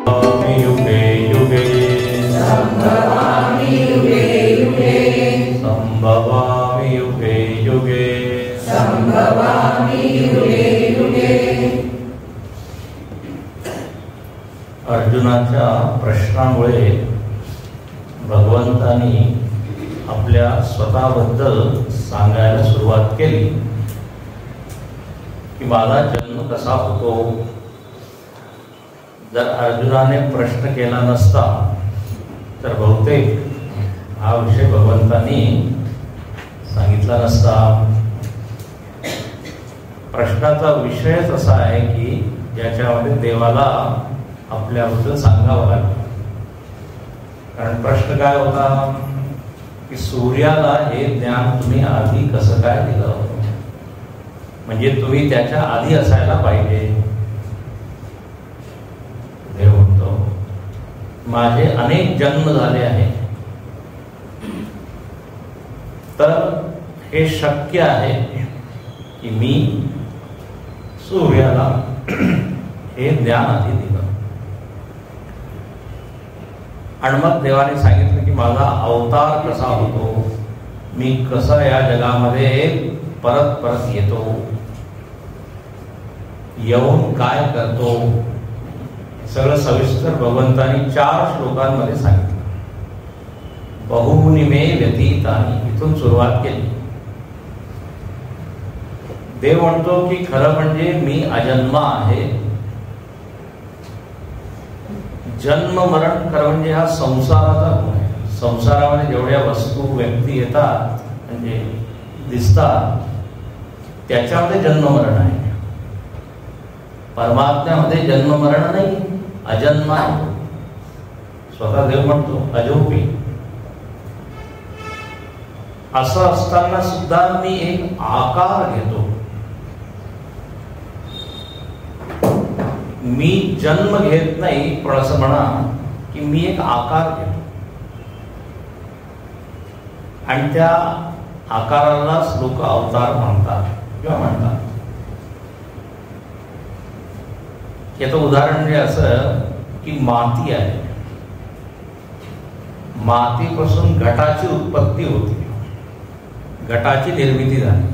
युगे युगे संभवामि युगे युगे संभवामि युगे युगे संभवामि युगे युगे। अर्जुनाच्या प्रश्नामुळे भगवंतांनी आपल्या स्वतःबद्दल सांगायला सुरुवात केली की माझा जन्म कसा होतो. जर अर्जुनाने प्रश्न केला नसता तर बहुतेक हा विषय भगवंतांनी सांगितला नसता. प्रश्नाचा विषयच असा आहे की ज्याच्यामध्ये देवाला आपल्याबद्दल सांगावं लागतं. कारण प्रश्न काय होता की सूर्याला हे ज्ञान तुम्ही आधी कसं काय दिलं, म्हणजे तुम्ही त्याच्या आधी असायला पाहिजे. देव म्हणतो माझे अनेक जन्म झाले आहेत, तर हे शक्य आहे की मी सूर्याला हे ज्ञान आधी दिलं. आणि मग देवाने सांगितलं की माझा अवतार कसा होतो, मी कसं या जगामध्ये परत परत येतो, येऊन काय करतो, सगळं सविस्तर भगवंतांनी 4 श्लोकांमध्ये सांगितलं. बहुनी मे व्यतीतानी इथून सुरुवात केली. देव म्हणतो की खरं म्हणजे मी अजन्मा आहे. जन्म मरण खरं म्हणजे हा संसाराचा गुण आहे. संसारामध्ये जेवढ्या वस्तू व्यक्ती येतात म्हणजे दिसतात त्याच्यामध्ये जन्म मरण आहे. परमात्म्यामध्ये जन्म मरण नाही, अजन्म आहे. स्वतः देव म्हणतो अजोपी. असं असताना सुद्धा मी एक आकार घेतो. मी जन्म घेत नाही, पण असं म्हणा की मी एक आकार घेतो आणि त्या आकारालाच लोक अवतार म्हणतात किंवा म्हणतात. याचं उदाहरण म्हणजे असं की माती आहे, मातीपासून घटाची उत्पत्ती होती, घटाची निर्मिती झाली,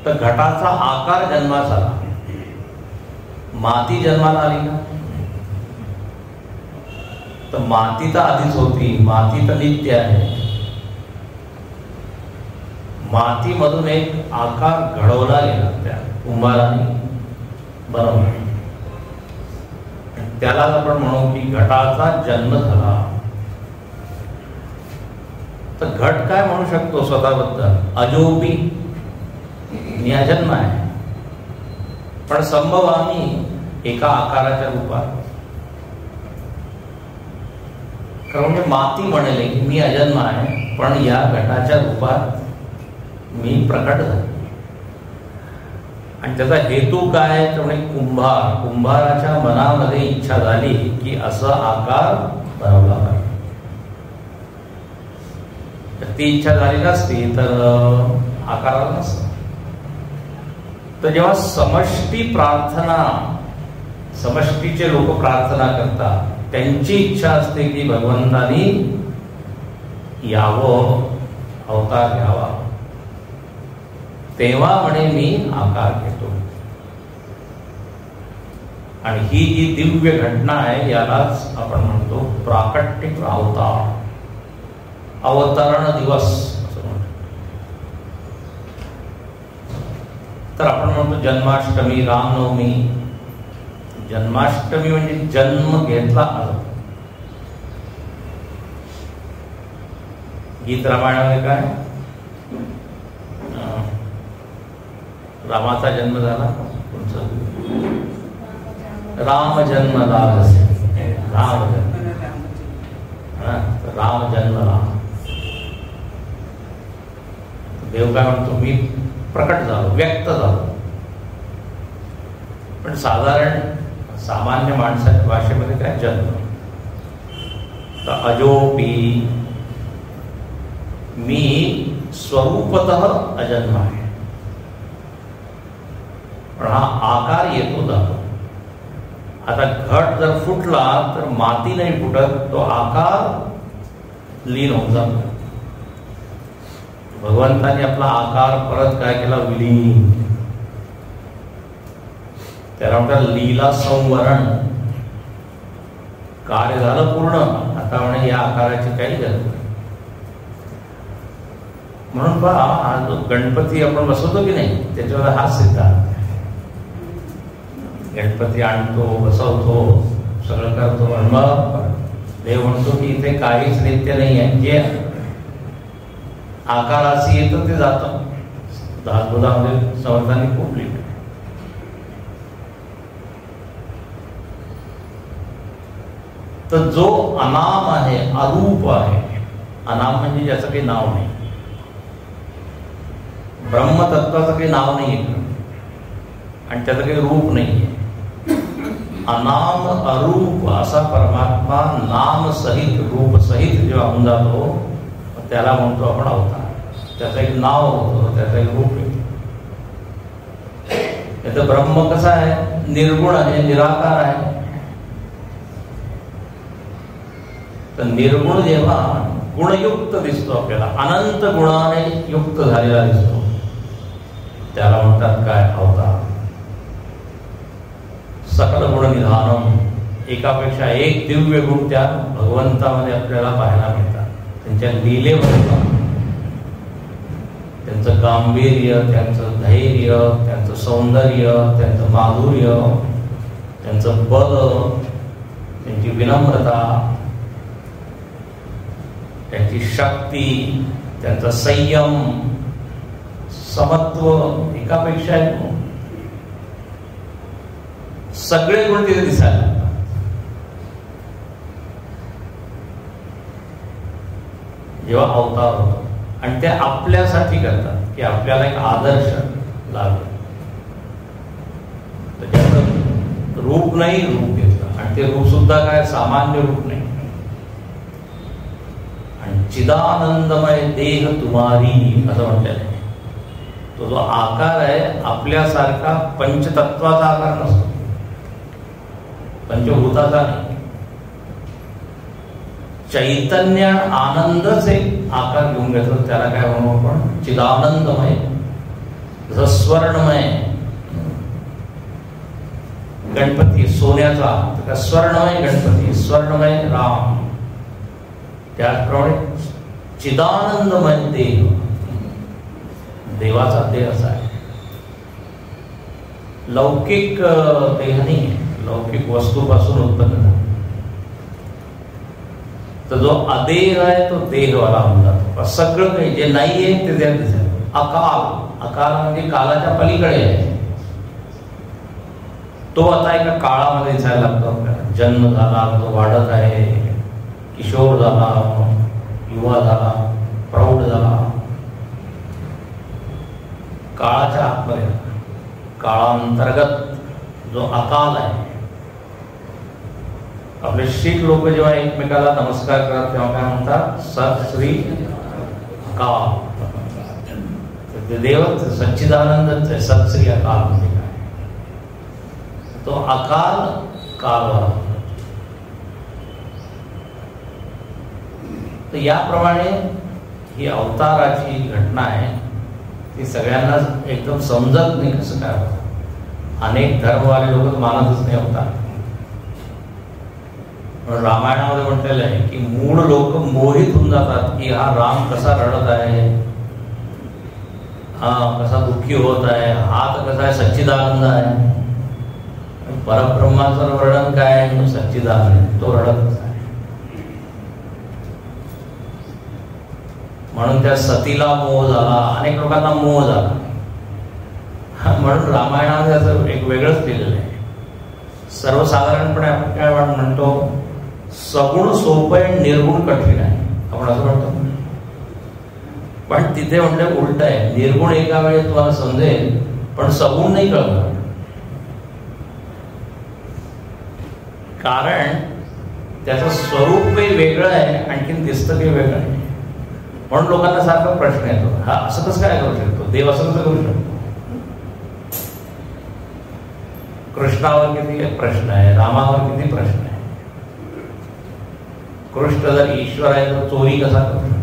तर घटाचा आकार जन्मास आला. माती जन्माला आली ना, तर माती तर आधीच होती, माती तर नित्य आहे. मातीमधून एक आकार घडवला गेला, त्या कुंभाराने बनवला. त्यालाच आपण म्हणू की घटाचा जन्म झाला. तर घट काय म्हणू शकतो स्वतःबद्दल, अजोपी, मी अजन्म आहे. पण संभवामी एका आकाराच्या रूपात. कारण म्हणजे माती म्हणले की मी अजन्म आहे, पण या घटाच्या रूपात मी प्रकट झालो. आणि त्याचा हेतू काय तर म्हणजे कुंभाराच्या मनामध्ये इच्छा झाली की असा आकार बनवला पाहिजे. तर ती इच्छा झाली नसती तर आकाराला नसतं. तर जेव्हा समष्टी प्रार्थना, समष्टीचे लोक प्रार्थना करतात, त्यांची इच्छा असते की भगवंतानी यावं, अवतार घ्यावा, तेव्हा म्हणे मी आकार घेतो. आणि ही जी दिव्य घटना आहे यालाच आपण म्हणतो प्राकट्य अवतार, अवतरण दिवस असं म्हणतो. तर आपण म्हणतो जन्माष्टमी, रामनवमी. जन्माष्टमी म्हणजे जन्म घेतला आला. गीत रामायणामध्ये काय, रामाचा जन्म झाला, राम जन्मला, राम जन्मला. देव काय म्हणतो मी प्रकट झालो, व्यक्त झालो. पण साधारण सामान्य माणसाच्या भाषेमध्ये काय जन्म. तर अजोपी, मी स्वरूपतः अजन्म आहे, पण हा आकार येतो जातो. आता घट जर फुटला तर माती नाही फुटत, तो आकार लीन होऊन जातो. भगवंताने आपला आकार परत काय केला, विलीन. त्याला म्हणतात लीला संवरण. कार्य झालं पूर्ण, आता म्हणे या आकाराची काही गरज नाही. म्हणून पहा, हा जो गणपती आपण बसवतो की नाही, त्याच्यावर हाच सिद्धांत. गणपती आणतो, बसवतो, सगळं करतो, पण मग देव म्हणतो की इथे काहीच नित्य नाही आहे. जे आकाराशी येतं ते जातं. दासबोधामध्ये समर्थांनी खूप लिहिलं. तर जो अनाम आहे, अरूप आहे, अनाम म्हणजे ज्याचं काही नाव नाही, ब्रह्मतत्वाचं काही नाव नाही आहे आणि त्याचं काही रूप नाही आहे. अनाम अरूप असा परमात्मा नाम सहित रूप सहित जेव्हा होऊन जातो त्याला म्हणतो आपण अवतार. त्याचं एक नाव होतं, त्याचं एक रूप आहे. त्याचं ब्रह्म कसं आहे, निर्गुण आहे, निराकार आहे. तर निर्गुण जेव्हा गुणयुक्त दिसतो आपल्याला, अनंत गुणाने युक्त झालेला दिसतो, त्याला म्हणतात काय, अवतार. सकल गुण निधानम. एकापेक्षा एक दिव्य गुण त्या भगवंतामध्ये आपल्याला पाहायला मिळतात. त्यांच्या लीलेमध्ये त्यांचं गांभीर्य, त्यांचं धैर्य, त्यांचं सौंदर्य, त्यांचं माधुर्य, त्यांचं बल, त्यांची विनम्रता, त्यांची शक्ती, त्यांचा संयम, समत्व, एकापेक्षा एक गुण. सगळे गुण तिथे दिसायला लागतात. जेव्हा अवतार होतो आणि ते आपल्यासाठी करतात की आपल्याला एक आदर्श लागेल. तर त्याचं रूप नाही, रूप घेतलं. आणि ते रूप सुद्धा काय सामान्य रूप नाही. आणि चिदानंदमय देह तुम्हारी असं म्हटलेलं आहे. तो जो आकार आहे आपल्यासारखा पंचतत्वाचा आकार नसतो, पंचभूताचा नाही. चैतन्य आनंदच एक आकार घेऊन घेतो, त्याला काय म्हणू आपण, चिदानंदमय. जसं स्वर्णमय गणपती सोन्याचा, तर स्वर्णमय गणपती, स्वर्णमय राम. त्याचप्रमाणे चिदानंदमय देव, देवाचा देह असा आहे. लौकिक देह नाही, लौकिक वस्तूपासून उत्पन्न झाला. तर जो अदेह आहे तो देहवाला होऊन जातो. सगळं काही जे नाही आहे ते त्यात दिसेल. अकाल, अकाल म्हणजे कालाच्या पलीकडे आहे. तो आता एका काळामध्ये दिसायला लागतो आपल्याला. जन्म झाला, तो वाढत आहे, किशोर झाला, युवा झाला, प्रौढ झाला. काळाच्या आतमध्ये, काळांतर्गत जो अकाल आहे. आपले शीख लोक जेव्हा एकमेकाला नमस्कार करतात तेव्हा काय म्हणतात, सत श्री अकाल. देवच सच्चिदानंदच आहे. सत श्री अकाल म्हणजे काय, तो अकाल कालवाला. तर याप्रमाणे ही अवताराची घटना आहे. ती सगळ्यांना एकदम समजत नाही कसं काय होतं. अनेक धर्मवाले लोक मानतच नाही अवतार. रामायणामध्ये म्हटलेलं आहे की मूळ लोक मोहित होऊन जातात की हा राम कसा रडत आहे, हा कसा दुःखी होत आहे, हा तर कसा आहे सच्चिदानंद आहे. परब्रह्माचं वर्णन काय आहे, सच्चिदानंद, तो रडत आहे. म्हणून त्या सतीला मोह झाला, अनेक लोकांना मोह झाला. म्हणून रामायणामध्ये असं एक वेगळंच लिहिलेलं आहे. सर्वसाधारणपणे आपण काय म्हणतो, सगुण सोपं आहे, निर्गुण कठीण आहे, आपण असं म्हणतो. पण तिथे म्हटलं उलट आहे. निर्गुण एका वेळेस तुम्हाला समजेल पण सगुण नाही कळणार. कारण त्याचं स्वरूप काही वेगळं आहे, आणखीन दिसतं काही वेगळं आहे. म्हणून लोकांना सारखा प्रश्न येतो, हा असं कसं काय करू शकतो, देव असं कसं करू शकतो. कृष्णावर किती प्रश्न आहे, रामावर किती प्रश्न आहे. कृष्ण जर ईश्वर आहे तर चोरी कसा करू शकतो.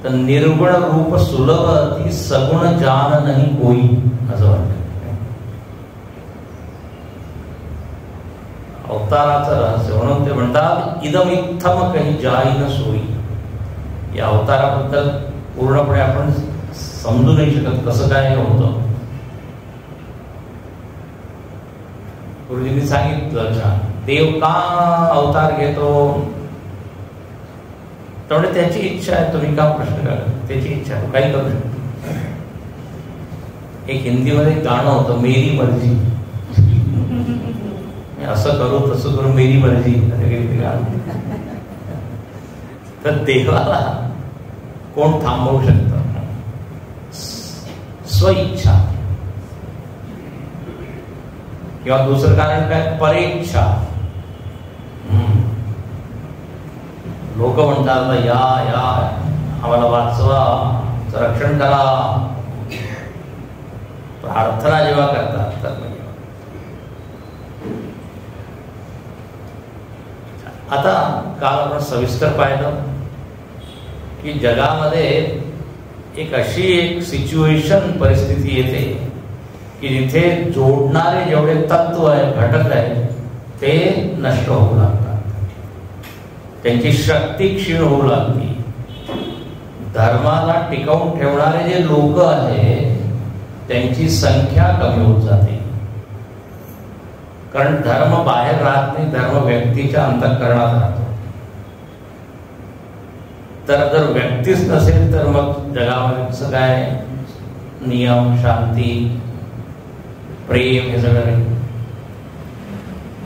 तर निर्गुण रूप सुलभ अति सगुण जान नाही कोई असं वाटतं. अवताराचं रहस्य म्हणून ते म्हणतात इदमित्थम काही जाई न सोयी. या अवताराबद्दल पूर्णपणे आपण समजू नाही शकत कसं काय होतं. गुरुजींनी सांगितलं देव का अवतार घेतो, त्यामुळे त्याची इच्छा आहे. तुम्ही का प्रश्न करा, त्याची इच्छा आहे, काही करू शकतो. एक हिंदीमध्ये गाणं होतं मेरी मर्जी, असं करू तसं करू मेरी मर्जी. तर देवाला कोण थांबवू शकतं. स्वइच्छा किंवा दुसरं कारण काय परेच्छा. लोक म्हणतात या या आम्हाला वाचवा, रक्षण करा. प्रार्थना जेव्हा करतात तर आता काल आपण सविस्तर पाहिलं की जगामध्ये एक अशी एक सिच्युएशन परिस्थिती येते की जिथे जोडणारे जेवढे तत्व आहे, घटक आहे, ते नष्ट होऊ लागतात. त्यांची शक्ती क्षीण होऊ लागते. धर्माला टिकवून ठेवणारे जे लोक आहेत त्यांची संख्या कमी होत जाते. कारण धर्म बाहेर राहत नाही, धर्म व्यक्तीच्या अंतःकरणात राहतो. तर जर व्यक्तीच नसेल तर मग जगामध्ये कसं काय नियम, शांती, प्रेम हे सगळं.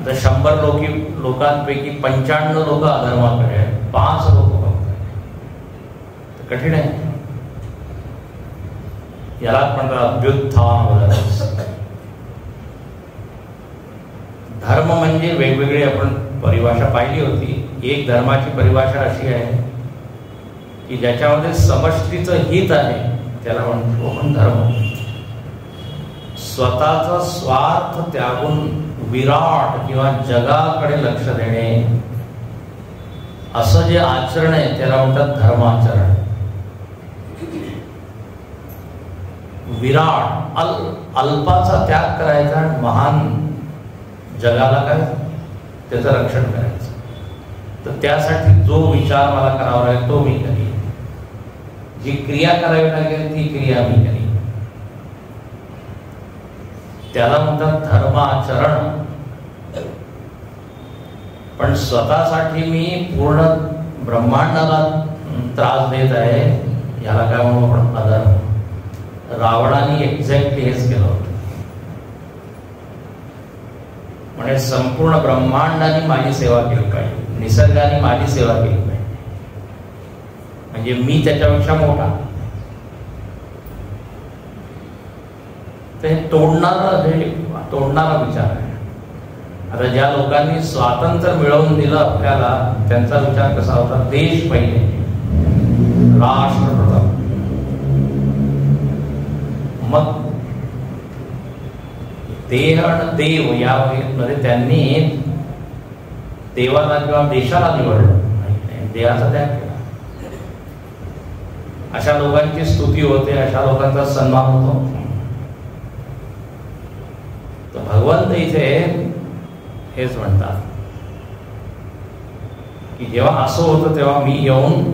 तर 100 लोकांपैकी 95 लोक अधर्माकडे आहेत, 5 लोक बघतात. कठीण आहे. याला म्हणतात अभ्युत्थान. धर्म म्हणजे वेगवेगळी आपण परिभाषा पाहिली होती. एक धर्माची परिभाषा अशी आहे की ज्याच्यामध्ये समष्टीचं हित आहे त्याला म्हणतो आपण धर्म. स्वतःचा स्वार्थ त्यागून विराट किंवा जगाकडे लक्ष देणे असं जे आचरण आहे त्याला म्हणतात धर्माचरण. विराट अल्पाचा त्याग करायचा, महान जगाला काय त्याचं रक्षण करायचं. तर त्यासाठी जो विचार मला करावा लागेल तो मी करीन, जी क्रिया करावी लागेल ती क्रिया मी करीन. त्याला म्हणतात धर्माचरण. पण स्वतःसाठी मी पूर्ण ब्रह्मांडाला त्रास देत आहे याला काय म्हणू आपण अधर्म. रावणाने एक्झॅक्टली हेच केलं होतं. म्हणजे संपूर्ण ब्रह्मांडाने माझी सेवा केली पाहिजे, निसर्गाने माझी सेवा केली पाहिजे, म्हणजे मी त्याच्यापेक्षा मोठा. ते तोडणारा विचार आहे. आता ज्या लोकांनी स्वातंत्र्य मिळवून दिलं आपल्याला त्यांचा विचार कसा होता, देश पहिले, राष्ट्र प्रथम. मग देह आणि देव यामध्ये त्यांनी देवाला किंवा देशाला निवडलं, देहाचा त्याग केला. अशा लोकांची स्तुती होते, अशा लोकांचा सन्मान होतो. तर भगवंत इथे हेच म्हणतात की जेव्हा असं होतं तेव्हा मी येऊन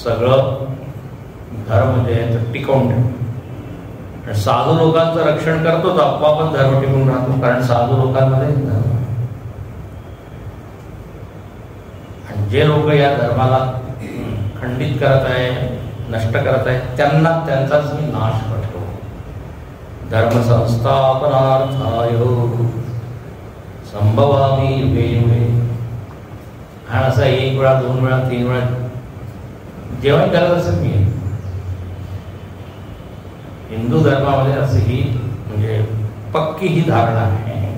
सगळं धर्म जे आहे ते टिकवून ठेवतो. साधू लोकांचं रक्षण करतो तर आपोआप धर्म टिकून राहतो, कारण साधू लोकांमध्ये धर्म. आणि जे लोक या धर्माला खंडित करत आहे, नष्ट करत आहे, त्यांना त्यांचाच मी नाश करतो. धर्म संस्थापनार्थाय संभवामी युगे युगे. आणि असं 1 वेळा 2 वेळा 3 वेळा जेव्हा करत असेल मी. हिंदू धर्मामध्ये असं ही म्हणजे पक्की ही धारणा आहे.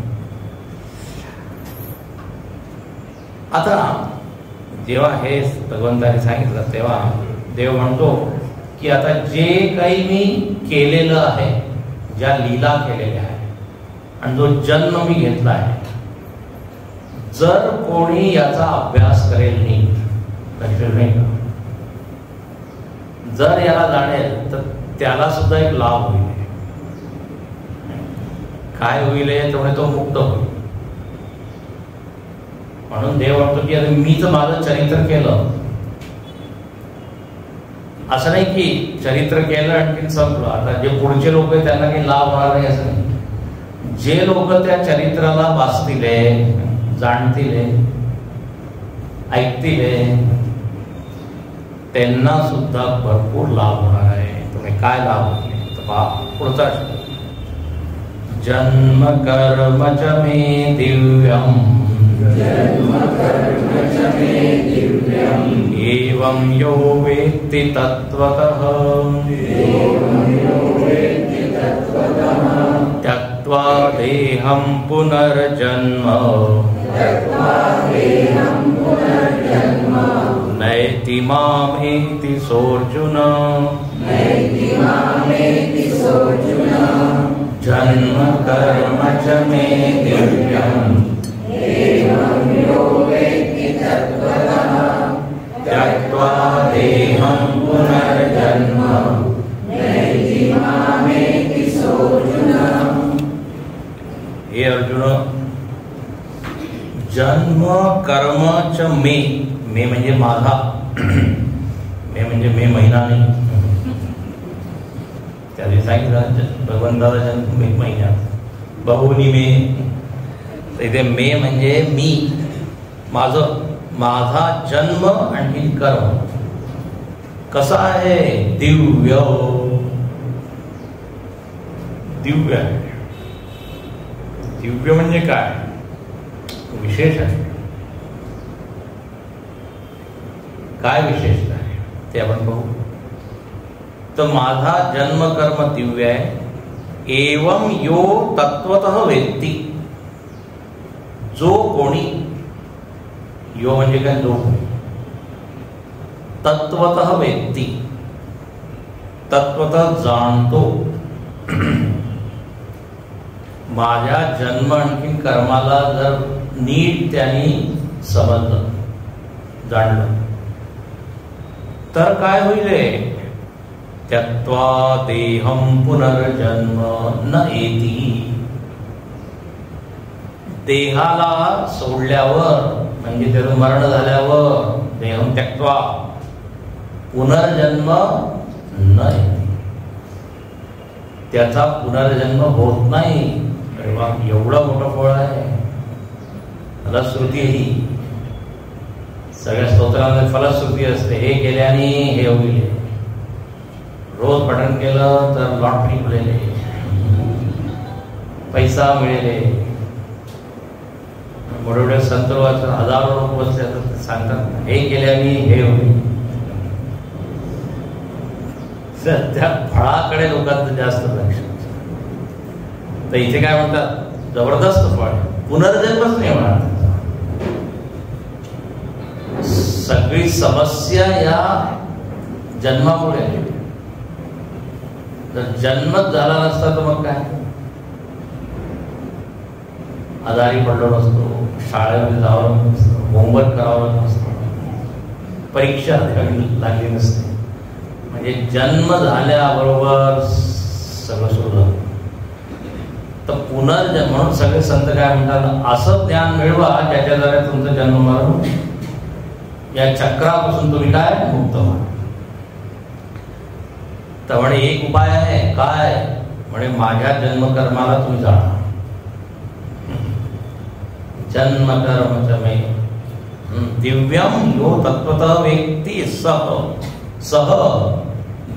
आता जेव्हा हे भगवंताने सांगितलं तेव्हा देव म्हणतो की आता जे काही मी केलेलं आहे, ज्या लीला केलेल्या आहे आणि जो जन्म मी घेतला आहे, जर कोणी याचा अभ्यास करेल नाही का, जर याला जाणेल तर त्याला सुद्धा एक लाभ होईल. काय होईल त्यामुळे तो मुक्त होईल. म्हणून देव म्हणतो की अरे मीच माझं चरित्र केलं. असं नाही की चरित्र केलं आणखी संपलं, आता जे पुढचे लोक आहेत त्यांना काही लाभ होणार नाही असं नाही. जे लोक त्या चरित्राला वाचतील, जाणतील, ऐकतील, त्यांना सुद्धा भरपूर लाभ होणार आहे. तुम्ही काय लाभ होईल तर पहा पुढचा जन्म कर्म च मे दिव्यम एवं यो वेत्ति तत्त्वतः त्यक्त्वा देहं पुनर्जन्म नैति मामेति सोऽर्जुन जन्म कर्म च मे दिव्यम् त्यक्त्वा देहं पुनर्जन्म नैति मामेति सोऽर्जुन. हे अर्जुन, जन्म कर्म च मे, मे म्हणजे माझा, मे म्हणजे मे महिना नाही. त्यावेळी सांगितलं भगवंताचा जन्म मे महिन्यात, बहुनी मे. इथे मे म्हणजे मी, माझं, माझा जन्म आणि कर्म कसा आहे, दिव्य, दिव्य आहे. दिव्य म्हणजे काय, विशेष आहे. काय विशेषता आहे ते आपण बघू. तर माझा जन्म कर्म दिव्य आहे. एवं यो तत्वतः वेत्ती, जो कोणी, यो म्हणजे काय, जो कोणी, तत्वतः वेत्ती, तत्वतः जाणतो, माझ्या जन्म आणखी कर्माला जर नीट त्यांनी समजलं, जाणलं, तर काय होईल, त्यक्त्वा देहं पुनर्जन्म न एति. देहाला सोडल्यावर म्हणजे त्याचं मरण झाल्यावर, देहं त्यक्त्वा, पुनर्जन्म न येते, त्याचा पुनर्जन्म होत नाही. अरे वा, एवढं मोठं फळ आहे. फलश्रुती ही सगळ्या स्तोत्रांमध्ये फलश्रुती असते. हे केल्याने हे होईल, रोज पठण केलं तर लॉटरी मिळेल, पैसा मिळेल. मोठे संत हजारो लोक बसले सांगतात हे केल्याने हे होईल. त्या फळाकडे लोकांचं जास्त लक्ष. तर इथे काय म्हणतात, जबरदस्त फळ, पुनर्जन्मच नाही म्हणतात. सगळी समस्या या जन्मामुळे. जर जन्मच झाला नसता तर मग काय, आजारी पडलो नसतो, शाळेमध्ये जावं नसतं, होमवर्क करावं नसतं, परीक्षा लागली नसते. म्हणजे जन्म झाल्याबरोबर सगळं सुरू झालं. तर पुनर्जन्म म्हणून सगळे संत काय म्हणतात, असं ज्ञान मिळवा ज्याच्याद्वारे तुमचं जन्म मरण या चक्रापासून तुम्ही काय मुक्त व्हा. तर म्हणे एक उपाय आहे, काय म्हणे, माझ्या जन्मकर्माला तुम्ही जाणा. जन्म कर्म च मे दिव्यम यो तत्वतः वेत्ति सह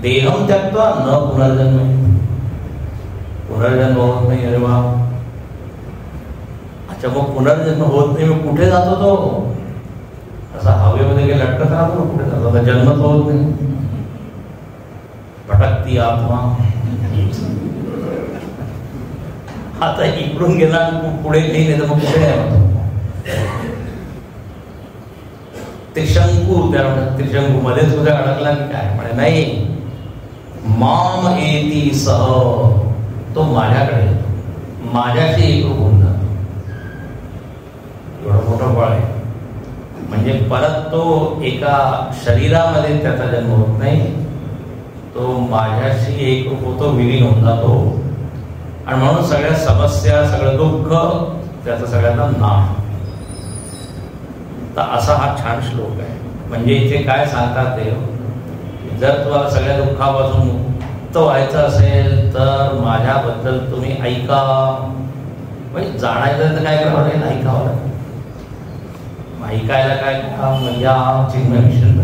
देहं त्यक्त्वा न पुनर्जन्म. पुनर्जन्म होत नाही. अरे वा, अच्छा, मग पुनर्जन्म होत नाही, मग कुठे जातो तो? असा हवेमध्ये काही लटकत राहतो, कुठे जातो? आता जन्म तर होत नाही, भटकती आत्मा. आता इकडून गेला पुढे नाही, तर मग कुठे आहे? त्रिशंकू, त्याला म्हणतात त्रिशंकू, मध्ये सुद्धा अडकला की काय म्हणे, नाही, माम एती सह, तो माझ्याकडे येतो, माझ्याशी एकरूप होऊन जातो. एवढं मोठं फळ आहे. म्हणजे परत तो एका शरीरामध्ये त्याचा जन्म होत नाही, तो माझ्याशी एकरूप होतो, विलीन होऊन जातो. आणि म्हणून सगळ्या समस्या, सगळं दुःख त्याचा सगळ्यांना नाश. तर असा हा छान श्लोक आहे. म्हणजे इथे काय सांगतात देव, जर तुम्हाला सगळ्या दुःखापासून मुक्त व्हायचं असेल तर माझ्याबद्दल तुम्ही ऐका. म्हणजे जाणायचं तर काय करावं लागेल, ऐकावं लागेल. ऐकायला काय या चिन्ह मिशन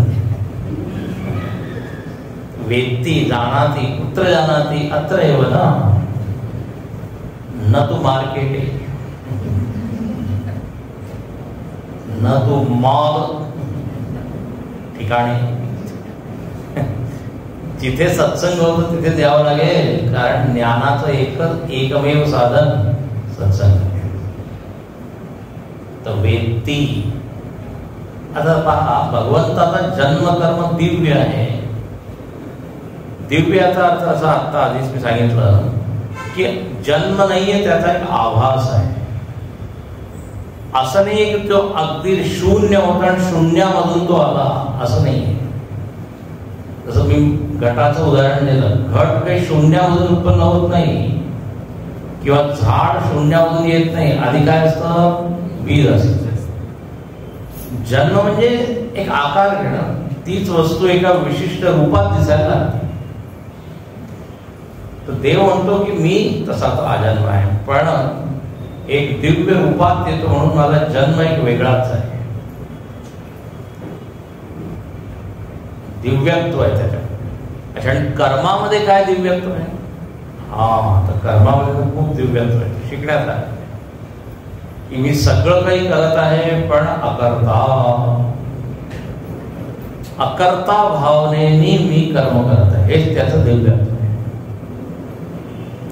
वेत्ती जानाति कुत्र जानाति अत्र एव न तू मार्केटे न तू मॉल ठिकाणी. जिथे सत्संग होतो तिथे द्यावं लागेल, कारण ज्ञानाचं एकमेव साधन सत्संग. तर वेत्ती, आता पहा, भगवंताचा जन्मकर्म दिव्य आहे. दिव्याचा अर्थ असा आता आधीच मी सांगितलं की जन्म नाहीये, त्याचा एक आभास आहे. असं नाहीये की तो अगदी शून्य होता आणि शून्यामधून तो आला, असं नाहीये. जसं मी घटाचं उदाहरण दिलं, घट काही शून्यामधून उत्पन्न होत नाही किंवा झाड शून्यामधून येत नाही. आधी काय असतं, बीज असतं. जन्म म्हणजे एक आकार घेणं, तीच वस्तू एका विशिष्ट रूपात दिसायला लागते. तर देव म्हणतो की मी तसाच अजन्म आहे, पण एक दिव्य रूपात येतो, म्हणून माझा जन्म एक वेगळाच आहे. दिव्यत्व आहे त्याच्यात. अच्छा, आणि कर्मामध्ये काय दिव्यत्व आहे? हा, तर कर्मामध्ये तर खूप दिव्यत्व आहे. शिकण्यात आहे की मी सगळं काही करत आहे, पण अकर्ता भावनेनी मी कर्म करत आहे. हेच त्याचं दिव्यत्व आहे.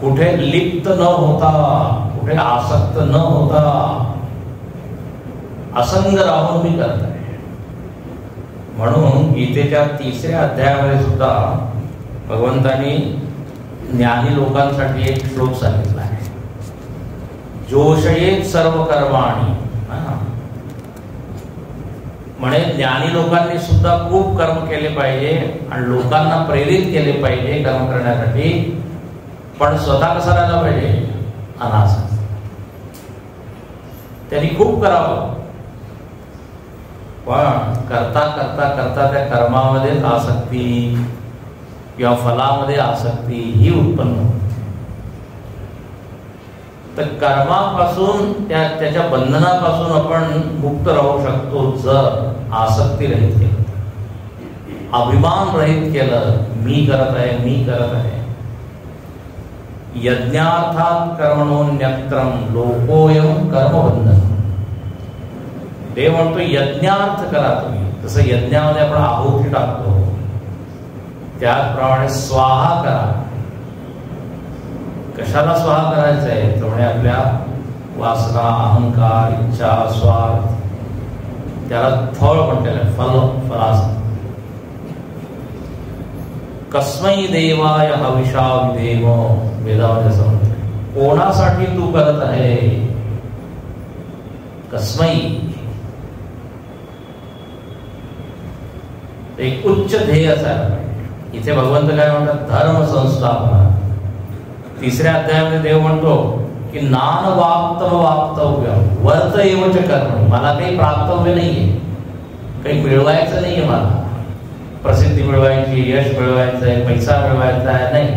कुठे लिप्त न होता, कुठे आसक्त न होता, असंग राहून मी करत आहे. म्हणून गीतेच्या 3ऱ्या अध्यायामध्ये सुद्धा भगवंतांनी ज्ञानी लोकांसाठी एक श्लोक सांगितला आहे, जोशयेत सर्व कर्माणी. म्हणे ज्ञानी लोकांनी सुद्धा खूप कर्म केले पाहिजे आणि लोकांना प्रेरित केले पाहिजे कर्म करण्यासाठी, पण स्वतः कसं राहिला पाहिजे, अनासक्त. त्यांनी खूप करावं, पण करता करता करता त्या कर्मामध्येच आसक्ती किंवा फलामध्ये आसक्ती ही उत्पन्न होते. तर कर्मापासून त्याच्या बंधनापासून आपण मुक्त राहू शकतो जर आसक्ती रहित केलं, अभिमान रहित केलं. मी करत आहे, मी करत आहे. यज्ञार्थात कर्मणोन्यत्रम लोकोयम कर्मबंधन. देव म्हणतो यज्ञार्थ करा तुम्ही. जसं यज्ञामध्ये आपण आहुती टाकतो त्याचप्रमाणे स्वाहा करा. कशाला स्वाहा करायचं आहे, तर म्हणजे आपल्या वासना, अहंकार, इच्छा, स्वार्थ, त्याला फळ म्हणते, फलास. कस्मै देवाय हविषा विधेम, वेदामध्ये असं म्हणते. कोणासाठी तू करत आहे, कस्मै. एक उच्च ध्येय असायला पाहिजे. इथे भगवंत काय म्हणतात, धर्म संस्थापना. 3ऱ्या अध्यायामध्ये देव म्हणतो की नान वाप्तम वाप्तव्य वर्त एवच कर्म. मला काही प्राप्तव्य नाहीये, काही मिळवायचं नाहीये. मला प्रसिद्धी मिळवायची, यश मिळवायचं आहे, पैसा मिळवायचा आहे, नाही.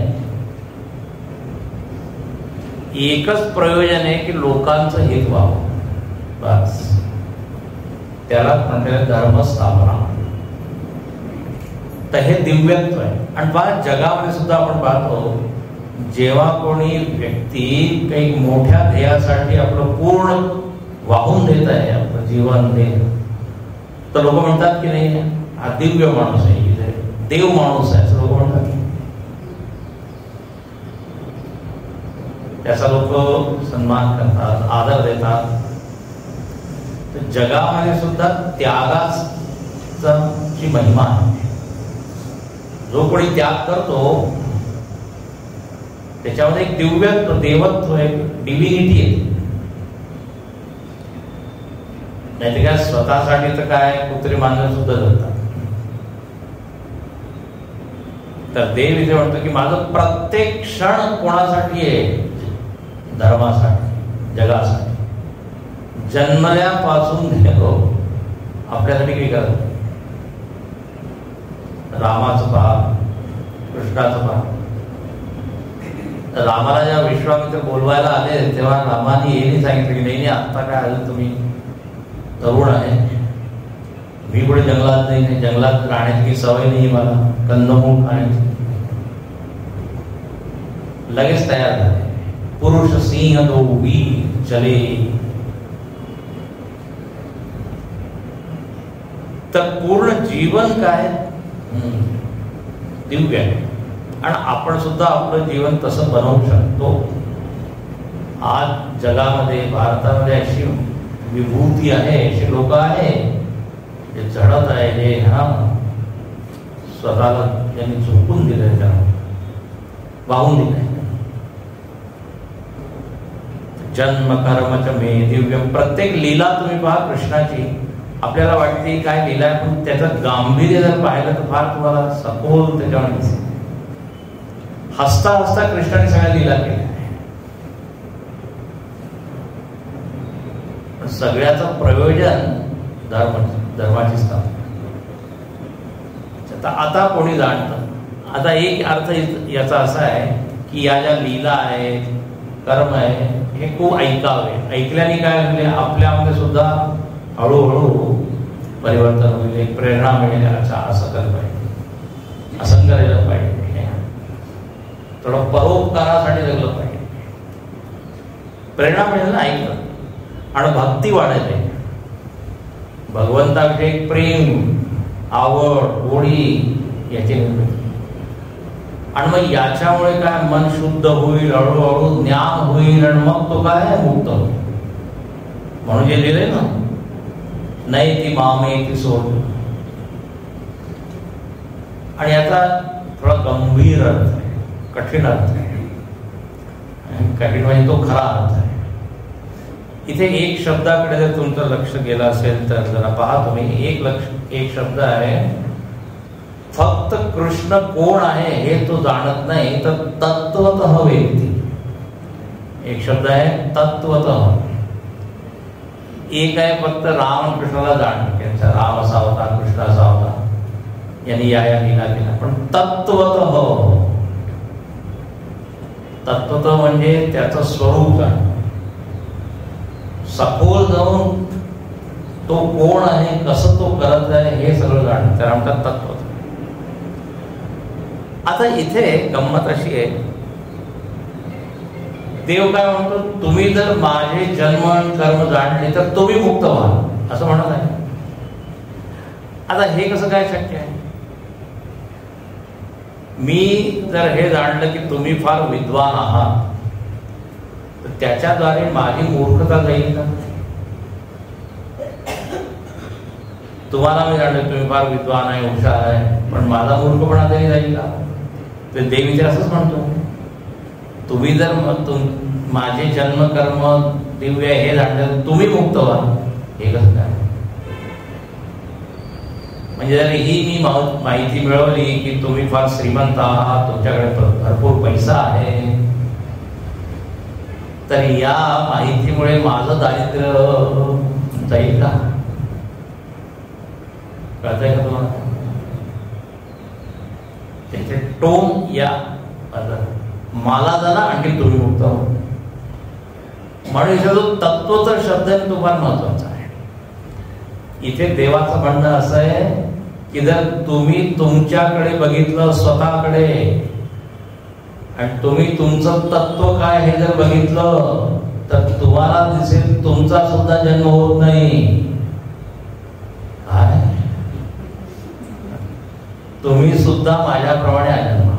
एकच प्रयोजन आहे की लोकांचं हित व्हावं, बस. त्याला म्हणते धर्मस्थापना. तर हे दिव्यत्व आहे. आणि बघा जगामध्ये सुद्धा आपण पाहतो, जेव्हा कोणी व्यक्ती काही मोठ्या ध्येयासाठी आपलं पूर्ण वाहून देत आहे, आपलं जीवन देत, तर लोक म्हणतात की नाही हा दिव्य माणूस आहे, देव माणूस आहे, असं लोक म्हणतात. त्याचा लोक सन्मान करतात, आदर देतात. तर जगामध्ये सुद्धा त्यागाची महिमा आहे. जो कोणी त्याग करतो त्याच्यामध्ये एक दिव्यत्व, देवत्व, एक डिव्हिनिटी आहे. नाही तर काय स्वतःसाठी तर काय कुत्रे मांजर सुद्धा धरतात. तर देव इथे म्हणतो की माझं प्रत्येक क्षण कोणासाठी आहे? धर्मासाठी, जगासाठी. जन्मल्यापासून आपल्यासाठी काही करत. रामाचं पहा, कृष्णाचं पहा. रामाला जेव्हा विश्वामित्र बोलवायला आले तेव्हा रामाने येणे सांगितलं की नाही आत्ता काय आलं, तुम्ही तरुण आहे, मी पुढे जंगलात नाही, जंगलात राहण्याची सवय नाही मला, कंदमूळ खाण्याची. लगेच तयार झाले. पुरुष सिंह दो वीर चले. तर पूर्ण जीवन काय दिव्य आहे. आणि आपण सुद्धा आपलं जीवन तसं बनवू शकतो. आज जगामध्ये, भारतामध्ये अशी विभूती आहे, अशी लोक आहे जे झडत आहे, जे स्वतःला त्यांनी झोपून दिलंय, त्यांना वाहून दिलंय. जन्म कर्मच मे दिव्यम. प्रत्येक लीला तुम्ही पहा कृष्णाची, आपल्याला वाटते काय लीला आहे, पण त्याचं गांभीर्य जर पाहिलं तर फार तुम्हाला सखोल त्याच्यावर दिसेल. हसता हसता कृष्णाने सगळ्या लीला केल्या. सगळ्याचं प्रयोजन धर्माची स्थापना. आता कोणी जाणतं. आता एक अर्थ याचा असा आहे की या ज्या लीला आहेत, कर्म आहे, हे खूप ऐकावे. ऐकल्याने काय होईल, आपल्यामध्ये सुद्धा हळूहळू परिवर्तन होईल, एक प्रेरणा मिळेल. अच्छा असं केलं पाहिजे, असं करायला पाहिजे, थोडं परोपकारासाठी जगलं पाहिजे. प्रेरणा मिळेल ना ऐकलं. आणि भक्ती वाढते, भगवंताविषयी प्रेम, आवड, गोडी याची निर्मिती. आणि मग याच्यामुळे काय मन शुद्ध होईल, हळूहळू ज्ञान होईल, आणि मग तो काय मुक्त होईल. म्हणून जे लिहिले ना, नाही ती मामे ती सोड. आणि याचा थोडा गंभीर अर्थ आहे, कठीण अर्थ आहे. कठीण म्हणजे तो खरा अर्थ आहे. इथे एक शब्दाकडे जर तुमचं लक्ष गेलं असेल तर जरा पहा तुम्ही. एक शब्द आहे, फक्त कृष्ण कोण आहे हे तो जाणत नाही, तर तत्वतः व्यक्ती. एक शब्द आहे तत्वतः. एक आहे फक्त राम कृष्णाला जाणणं, त्यांचा राम असा होता, कृष्ण असा होता, यांनी या लीला केला. पण तत्वतः म्हणजे त्याचं स्वरूप जाणं, सखोल जाऊन तो कोण आहे, कसं तो करत आहे हे सगळं जाणं, त्याला म्हणतात तत्व. आता इथे गंमत अशी आहे, देव काय म्हणतो, तुम्ही जर माझे जन्म कर्म जाणले तर तुम्ही मुक्त व्हा, असं म्हणत आहे. आता हे कसं काय शक्य आहे? मी जर हे जाणलं की तुम्ही फार विद्वान आहात, तर त्याच्याद्वारे माझी मूर्खता जाईल का? तुम्हाला मी जाणलं तुम्ही फार विद्वान आहे, हुशार आहे, पण माझा मूर्खपणा तरी जाईल का? तर देवीचे असंच म्हणतो, तुम्ही जर माझे जन्म कर्म दिव्य हे जाणलं तुम्ही मुक्त व्हा. हे कसं काय? म्हणजे जर ही मी माहिती मिळवली की तुम्ही फार श्रीमंत आहात, तुमच्याकडे भरपूर पैसा आहे, तर या माहितीमुळे माझं दारिद्र्य जाईल का? कळतंय का तुम्हाला? त्याचे टोन या मला जरा आणखी तुम्ही मुक्त हो. म्हणून जो तत्वचा शब्द आहे तो फार महत्वाचा आहे. इथे देवाचं म्हणणं असं आहे की जर तुम्ही तुमच्याकडे बघितलं, स्वतःकडे, आणि तुम्ही तुमचं तत्व काय हे जर बघितलं, तर तुम्हाला दिसेल तुमचा सुद्धा जन्म होत नाही. तुम्ही सुद्धा माझ्याप्रमाणे अजन्मा.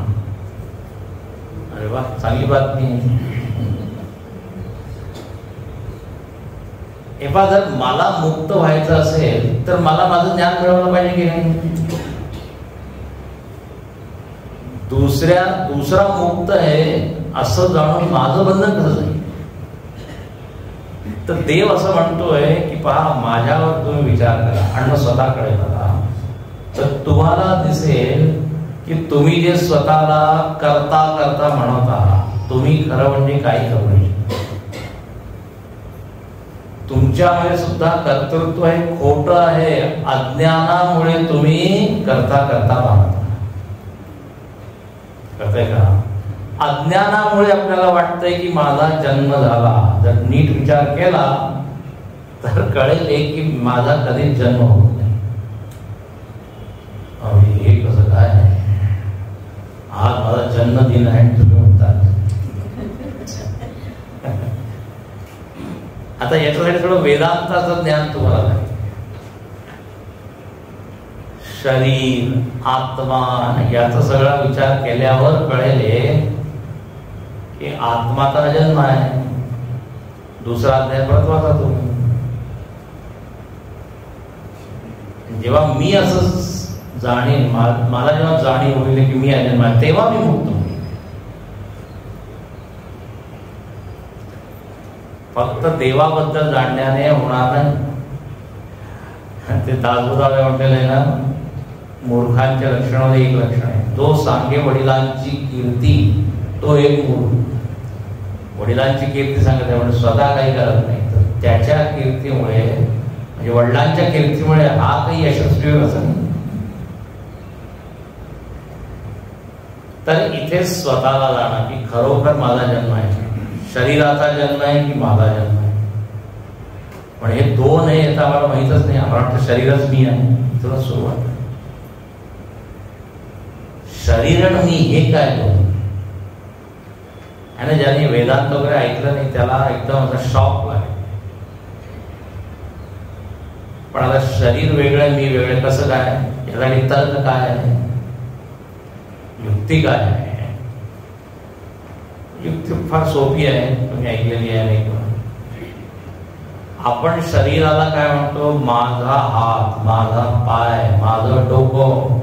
अरे वा, चांगली बातमी. एव्हा जर मला मुक्त व्हायचं असेल तर मला माझं ज्ञान मिळवलं पाहिजे की नाही? दुसरा मुक्त आहे असं जाणून माझं बंधन कसं जाईल? तर देव असं म्हणतोय की पहा, माझ्यावर तुम्ही विचार करा आणि मग स्वतःकडे बघा, तर तुम्हाला दिसेल की तुम्ही जे स्वतःला करता करता म्हणत आहात, तुम्ही खरं म्हणजे काही करू नाही. तुमच्यामध्ये सुद्धा कर्तृत्व हे खोटं आहे. अज्ञानामुळे तुम्ही करता करता पाहता. कळतंय का? अज्ञानामुळे आपल्याला वाटतंय की माझा जन्म झाला. जर नीट विचार केला तर कळेल की माझा कधीच जन्म होत नाही. हे कसं काय? आज माझा जन्मदिन आहे तुम्ही म्हणतात. आता याच्यासाठी थोडं वेदांताचं ज्ञान तुम्हाला लागेल. शरीर, आत्मा याचा सगळा विचार केल्यावर कळेल की आत्माचा जन्म आहे. दुसरा अध्याय परत वाचा तुम्ही. जेव्हा मी असं जाणीन, मला जेव्हा जाणीव होईल की मी अजन्म आहे, तेव्हा मी मुक्त होईल. फक्त देवाबद्दल जाणण्याने होणार नाही. ते दासबोधावे म्हटलेलं आहे ना, मूर्खांच्या लक्षणामध्ये एक लक्षण आहे, जो सांगे वडिलांची कीर्ती तो एक मूर्ख. वडिलांची कीर्ती सांगत आहे म्हणजे स्वतः काही करत नाही, तर त्याच्या कीर्तीमुळे म्हणजे वडिलांच्या कीर्तीमुळे हा काही यशस्वी असं नाही. तर इथे स्वतःला जाणं की खरोखर माझा जन्म आहे, शरीराचा जन्म आहे की माझा जन्म आहे. पण हे दोन आहे याचा आम्हाला माहीतच नाही. आम्हाला वाटतं शरीरच मी आहे. तुला सुरुवात आहे शरीर आणि मी हे काय दोन. आणि ज्याने वेदांत वगैरे ऐकलं नाही त्याला एकदम असा शॉक लागेल. पण आता शरीर वेगळं मी वेगळे कसं काय? यासाठी तर्क काय आहे? युक्ती काय आहे? युक्ती फार सोपी आहे, तुम्ही ऐकलेली आहे नाही. आपण शरीराला काय म्हणतो? माझा हात, माझा पाय, माझं डोकं.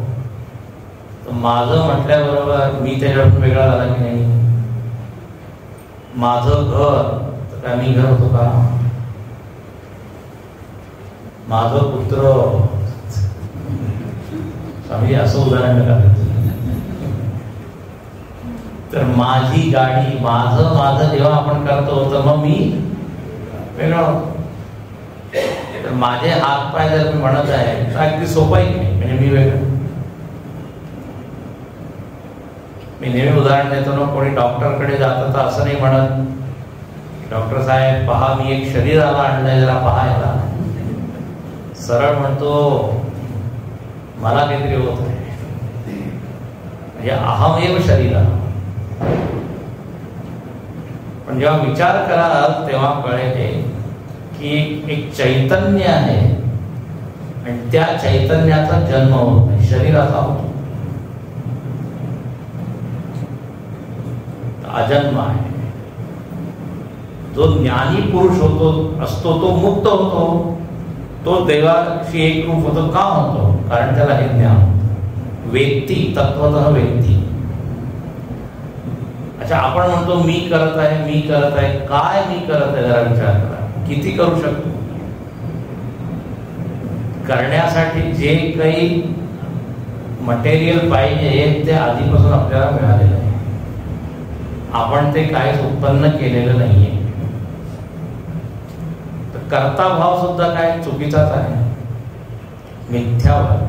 माझं म्हटल्याबरोबर मी त्याच्यातून वेगळा झाला की नाही? माझं घर, तर काय मी घर होतो का? माझं पुत्र, स्वामी असं उदाहरण नका. तर माझी गाडी, माझं माझं जेव्हा आपण करतो तर मग मी वेगळा होतो. तर माझे हात पाय जर मी म्हणत आहे तर अगदी सोपं आहे की म्हणजे मी वेगळं. मी नेहमी उदाहरण देतो ना, कोणी डॉक्टरकडे जातं तर असं नाही म्हणत डॉक्टर साहेब पहा मी एक शरीराला आणलंय जरा पहायला. सरळ म्हणतो मला काहीतरी होत आहे. म्हणजे अहमेव शरीरा. पण जेव्हा विचार कराल तेव्हा कळेल की एक चैतन्य आहे आणि त्या चैतन्याचा जन्म होत नाही, शरीराचा होतो. अजन्म आहे. जो ज्ञानी पुरुष असतो तो मुक्त होतो. तो देवाशी एक रूप होतो. का होतो? कारण त्याला हे ज्ञान वेत्ती, तत्वतः वेत्ती. अच्छा, आपण म्हणतो मी करत आहे, मी करत आहे. काय मी करत आहे? जरा विचार करा. किती करू शकतो? करण्यासाठी जे काही मटेरियल पाहिजे ते आधीपासून आपल्याला मिळालेलं आहे. आपण ते काहीच उत्पन्न केलेलं नाहीये. तर कर्ता भाव सुद्धा काय चुकीचाच आहे, मिथ्याभाव.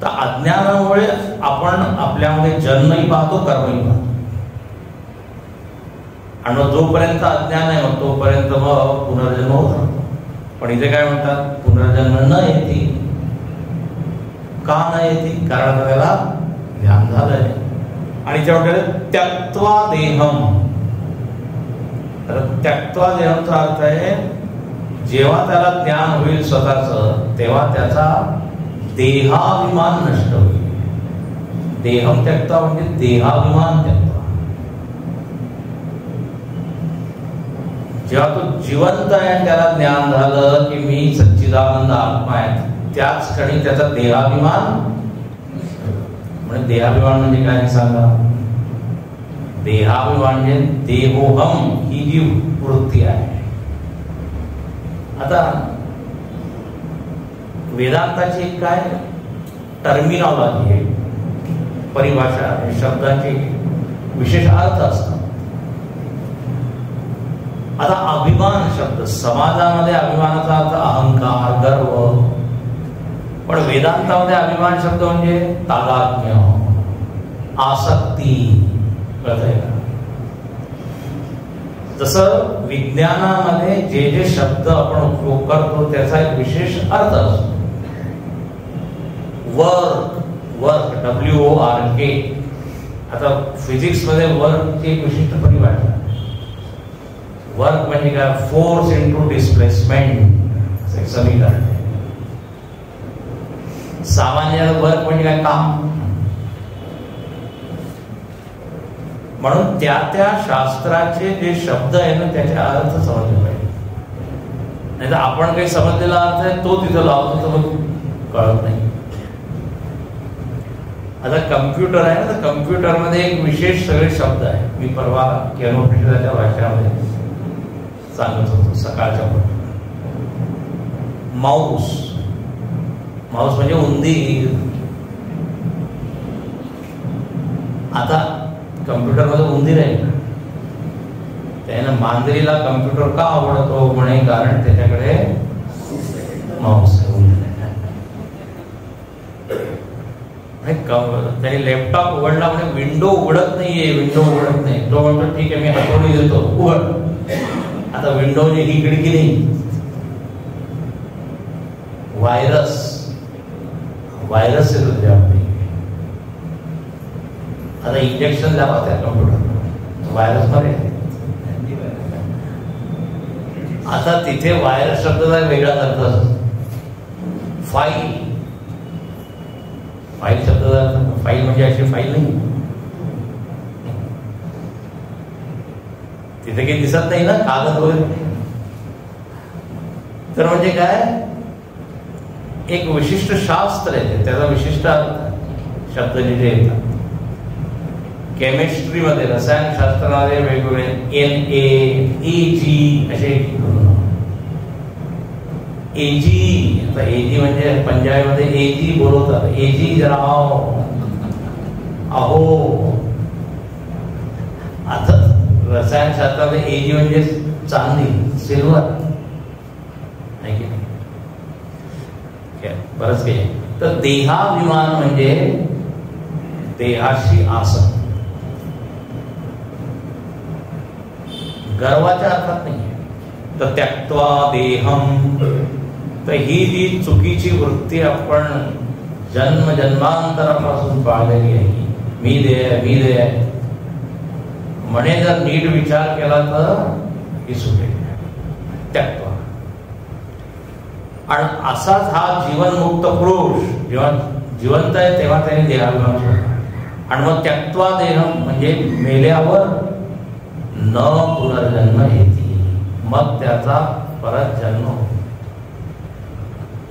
तर अज्ञानामुळे आपण आपल्यामध्ये जन्मही पाहतो, कर्मही पाहतो. आणि जोपर्यंत अज्ञान आहे मग तोपर्यंत मग पुनर्जन्म होत राहतो. पण इथे काय म्हणतात? पुनर्जन्म न येते. का न येते? कारण त्याला ज्ञान झालंय. आणि तेवढ्या त्यक्त्वा देहम. तर त्यक्त्वा देहमचा अर्थ आहे जेव्हा त्याला ज्ञान होईल स्वतःच तेव्हा त्याचा देहाभिमान नष्ट होईल. देहम त्यक्त्वा म्हणजे देहाभिमान त्यक्त्वा. जेव्हा तो जिवंत आहे आणि त्याला ज्ञान झालं की मी सच्चिदानंद आत्मा आहे, त्याच क्षणी त्याचा देहाभिमान. म्हणजे देहाभिमान म्हणजे काय सांगा? देहाभिमान म्हणजे देहोहम ही जी वृत्ती आहे. आता वेदांताची काय टर्मिनॉलॉजी आहे, परिभाषा, शब्दांचे विशेष अर्थ असतात. आता अभिमान शब्द, समाजामध्ये अभिमानाचा अर्थ अहंकार, गर्व, पण वेदांतामध्ये अभिमान शब्द म्हणजे तादात्म्य, आसक्ती. कळतंय का? जसं विज्ञानामध्ये जे जे शब्द आपण उपयोग करतो त्याचा एक विशेष अर्थ असतो. Work, WORK. आता फिजिक्स मध्ये वर्कची एक विशिष्ट परिभाषा. वर्क म्हणजे काय? फोर्स इंटू डिस्प्लेसमेंट असं एक समीकरण. सामान्य वर्क म्हणजे काय? काम. म्हणून त्या त्या शास्त्राचे जे शब्द आहे ना त्याचे अर्थ समजले पाहिजे. नाही तर आपण काही समजलेला अर्थ आहे तो तिथं लावतो तर मग कळत नाही. आता कम्प्युटर आहे ना, कम्प्युटरमध्ये एक विशेष सगळे शब्द आहे. मी परवा केनोपनिषदाच्या भाषणामध्ये सांगत होतो सकाळच्या वेळी. माऊस म्हणजे उंदीर. आता कम्प्युटरमध्ये उंदीर आहे का? त्यानं मांजरीला कम्प्युटर का आवडतो म्हणे, कारण त्याच्याकडे माऊस आहे. त्याने लॅपटॉप उघडला म्हणजे विंडो उघडत नाहीये, तो म्हणतो ठीक आहे मी हातोडी देतो, उघड. आता विंडोची ही खिडकी नाही. व्हायरस येतो त्यामध्ये. आता इंजेक्शन द्यावा त्या कम्प्युटर व्हायरस मध्ये. आता तिथे व्हायरस शब्दाचा वेगळा अर्थ असतो. फाईल शब्दाचा अर्थ, फाईल म्हणजे अशी फाईल नाही. तिथे काही दिसत नाही ना कागद वगैरे. तर म्हणजे काय, एक विशिष्ट शास्त्र आहे, त्याचा विशिष्ट अर्थ शब्द जिथे येतात. केमिस्ट्रीमध्ये, रसायनशास्त्रामध्ये वेगवेगळे NaEg असे. एजी, आता एजी म्हणजे पंजाबीमध्ये एजी बोलवतात. एजी राव, अहो. आता रसायनशास्त्रामध्ये एजी म्हणजे चांदी, सिल्वर आहे की नाही? बरंच काही. तर देहाभिमान म्हणजे देहाशी आसक्ती. गर्वाच्या अर्थात नाही. तर त्यक्त्वा देहम, तर ही जी चुकीची वृत्ती आपण जन्मांतरापासून पाळलेली आहे, मी देह म्हणे जर नीट विचार केला तर ही सुटेल. त्यक्त्वा. आणि असाच हा जीवनमुक्त पुरुष जेव्हा जिवंत आहे तेव्हा त्याने देहाभिमान सोडला. आणि मग त्यक्त्वा देहम म्हणजे मेल्यावर न पुनर्जन्म येते, मग त्याचा परत जन्म होतो.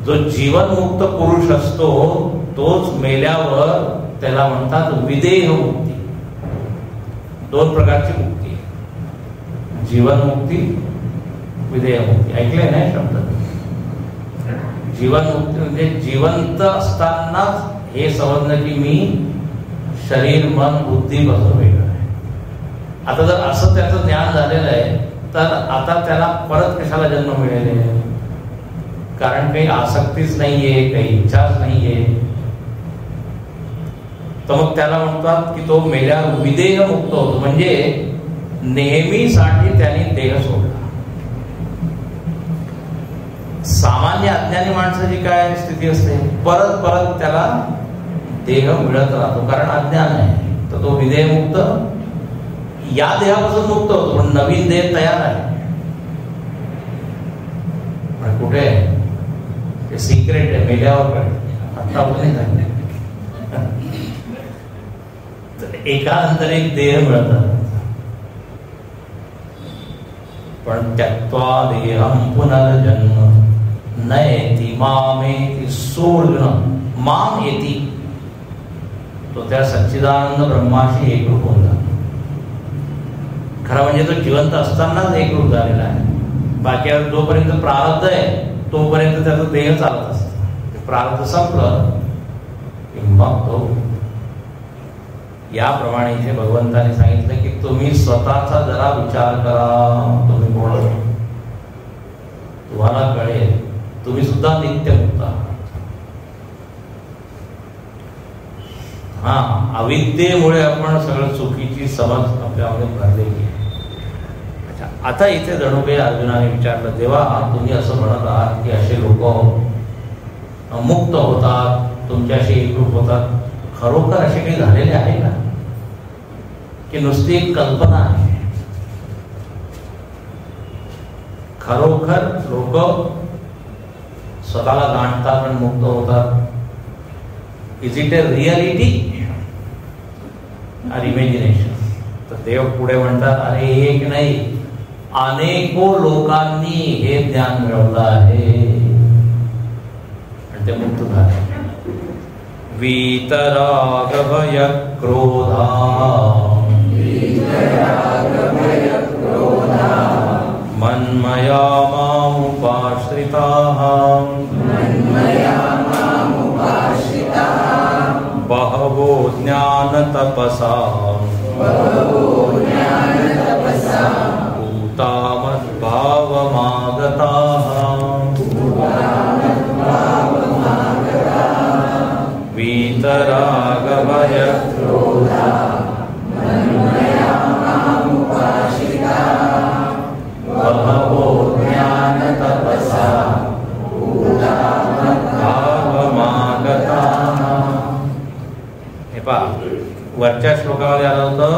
जो जीवनमुक्त पुरुष असतो तोच मेल्यावर त्याला म्हणतात विदेह मुक्ती. दोन प्रकारची मुक्ती, जीवनमुक्ती, विदेह मुक्ती. ऐकले नाही शब्द? जीवनमुक्ती म्हणजे जिवंत असतानाच हे समजणं की मी शरीर, मन, बुद्धी पासून वेगळं आहे. आता जर असं त्याचं ज्ञान झालेलं आहे तर आता त्याला परत कशाला जन्म मिळेल? कारण काही आसक्तीच नाहीये, काही इच्छाच नाहीये. तर मग त्याला म्हणतात की तो मेल्यावर विदेह मुक्त होतो, म्हणजे नेहमीसाठी त्याने देह सोडला. सामान्य अज्ञानी माणसाची काय स्थिती असते? परत परत त्याला देह मिळत राहतो, कारण अज्ञान आहे. तर तो विदेह मुक्त या देहापासून मुक्त होतो, पण नवीन देह तयार आहे. कुठे ते सिक्रेट आहे, मेल्यावर आता नाही झाले. एकानंतर एक देह मिळतात. पण त्यक्त्वा देहम पुनर्जन्म नयति मामेति सोडणं, माम येती, तो त्या सच्चिदानंद ब्रह्माशी एकरूप होऊन जातो. खरं म्हणजे तो जिवंत असतानाच एकरूप झालेला आहे. बाकी जोपर्यंत प्रारब्ध आहे तोपर्यंत त्याचं देह चालत असतं. प्रारब्ध संपलं की मग तो. याप्रमाणे इथे भगवंताने सांगितलं की तुम्ही स्वतःचा जरा विचार करा. तुम्ही कोण, तुम्हाला कळेल तुम्ही सुद्धा नित्यमुक्त आहात. हा, अविद्येमुळे आपण सगळं चुकीची समज आपल्यामध्ये भरलेली आहे. अच्छा, आता इथे जणू काही अर्जुनाने विचारलं, देवा तुम्ही असं म्हणत आहात की असे लोक मुक्त होतात, तुमच्याशी एकरूप होतात, खरोखर असे काही झालेले आहे का, की नुसती एक कल्पना आहे? खरोखर लोक स्वतःला गांठतात आणि मुक्त होतात? इज इट ए रियालिटी और इमॅजिनेशन? तर देव पुढे म्हणतात, अरे एक नाही, अनेको लोकांनी हे ज्ञान मिळवलं आहे आणि ते मुक्त झाले. वीतराग भय क्रोधा मन्मया मामुपाश्रिताः बहवो ज्ञान तपसा भूता मद्भावमागताः वीतराग भय क्रोधा बहवो ज्ञान तपसा भूता मद्भावमागताः. हे पहा, वरच्या श्लोकामध्ये आलं होतं,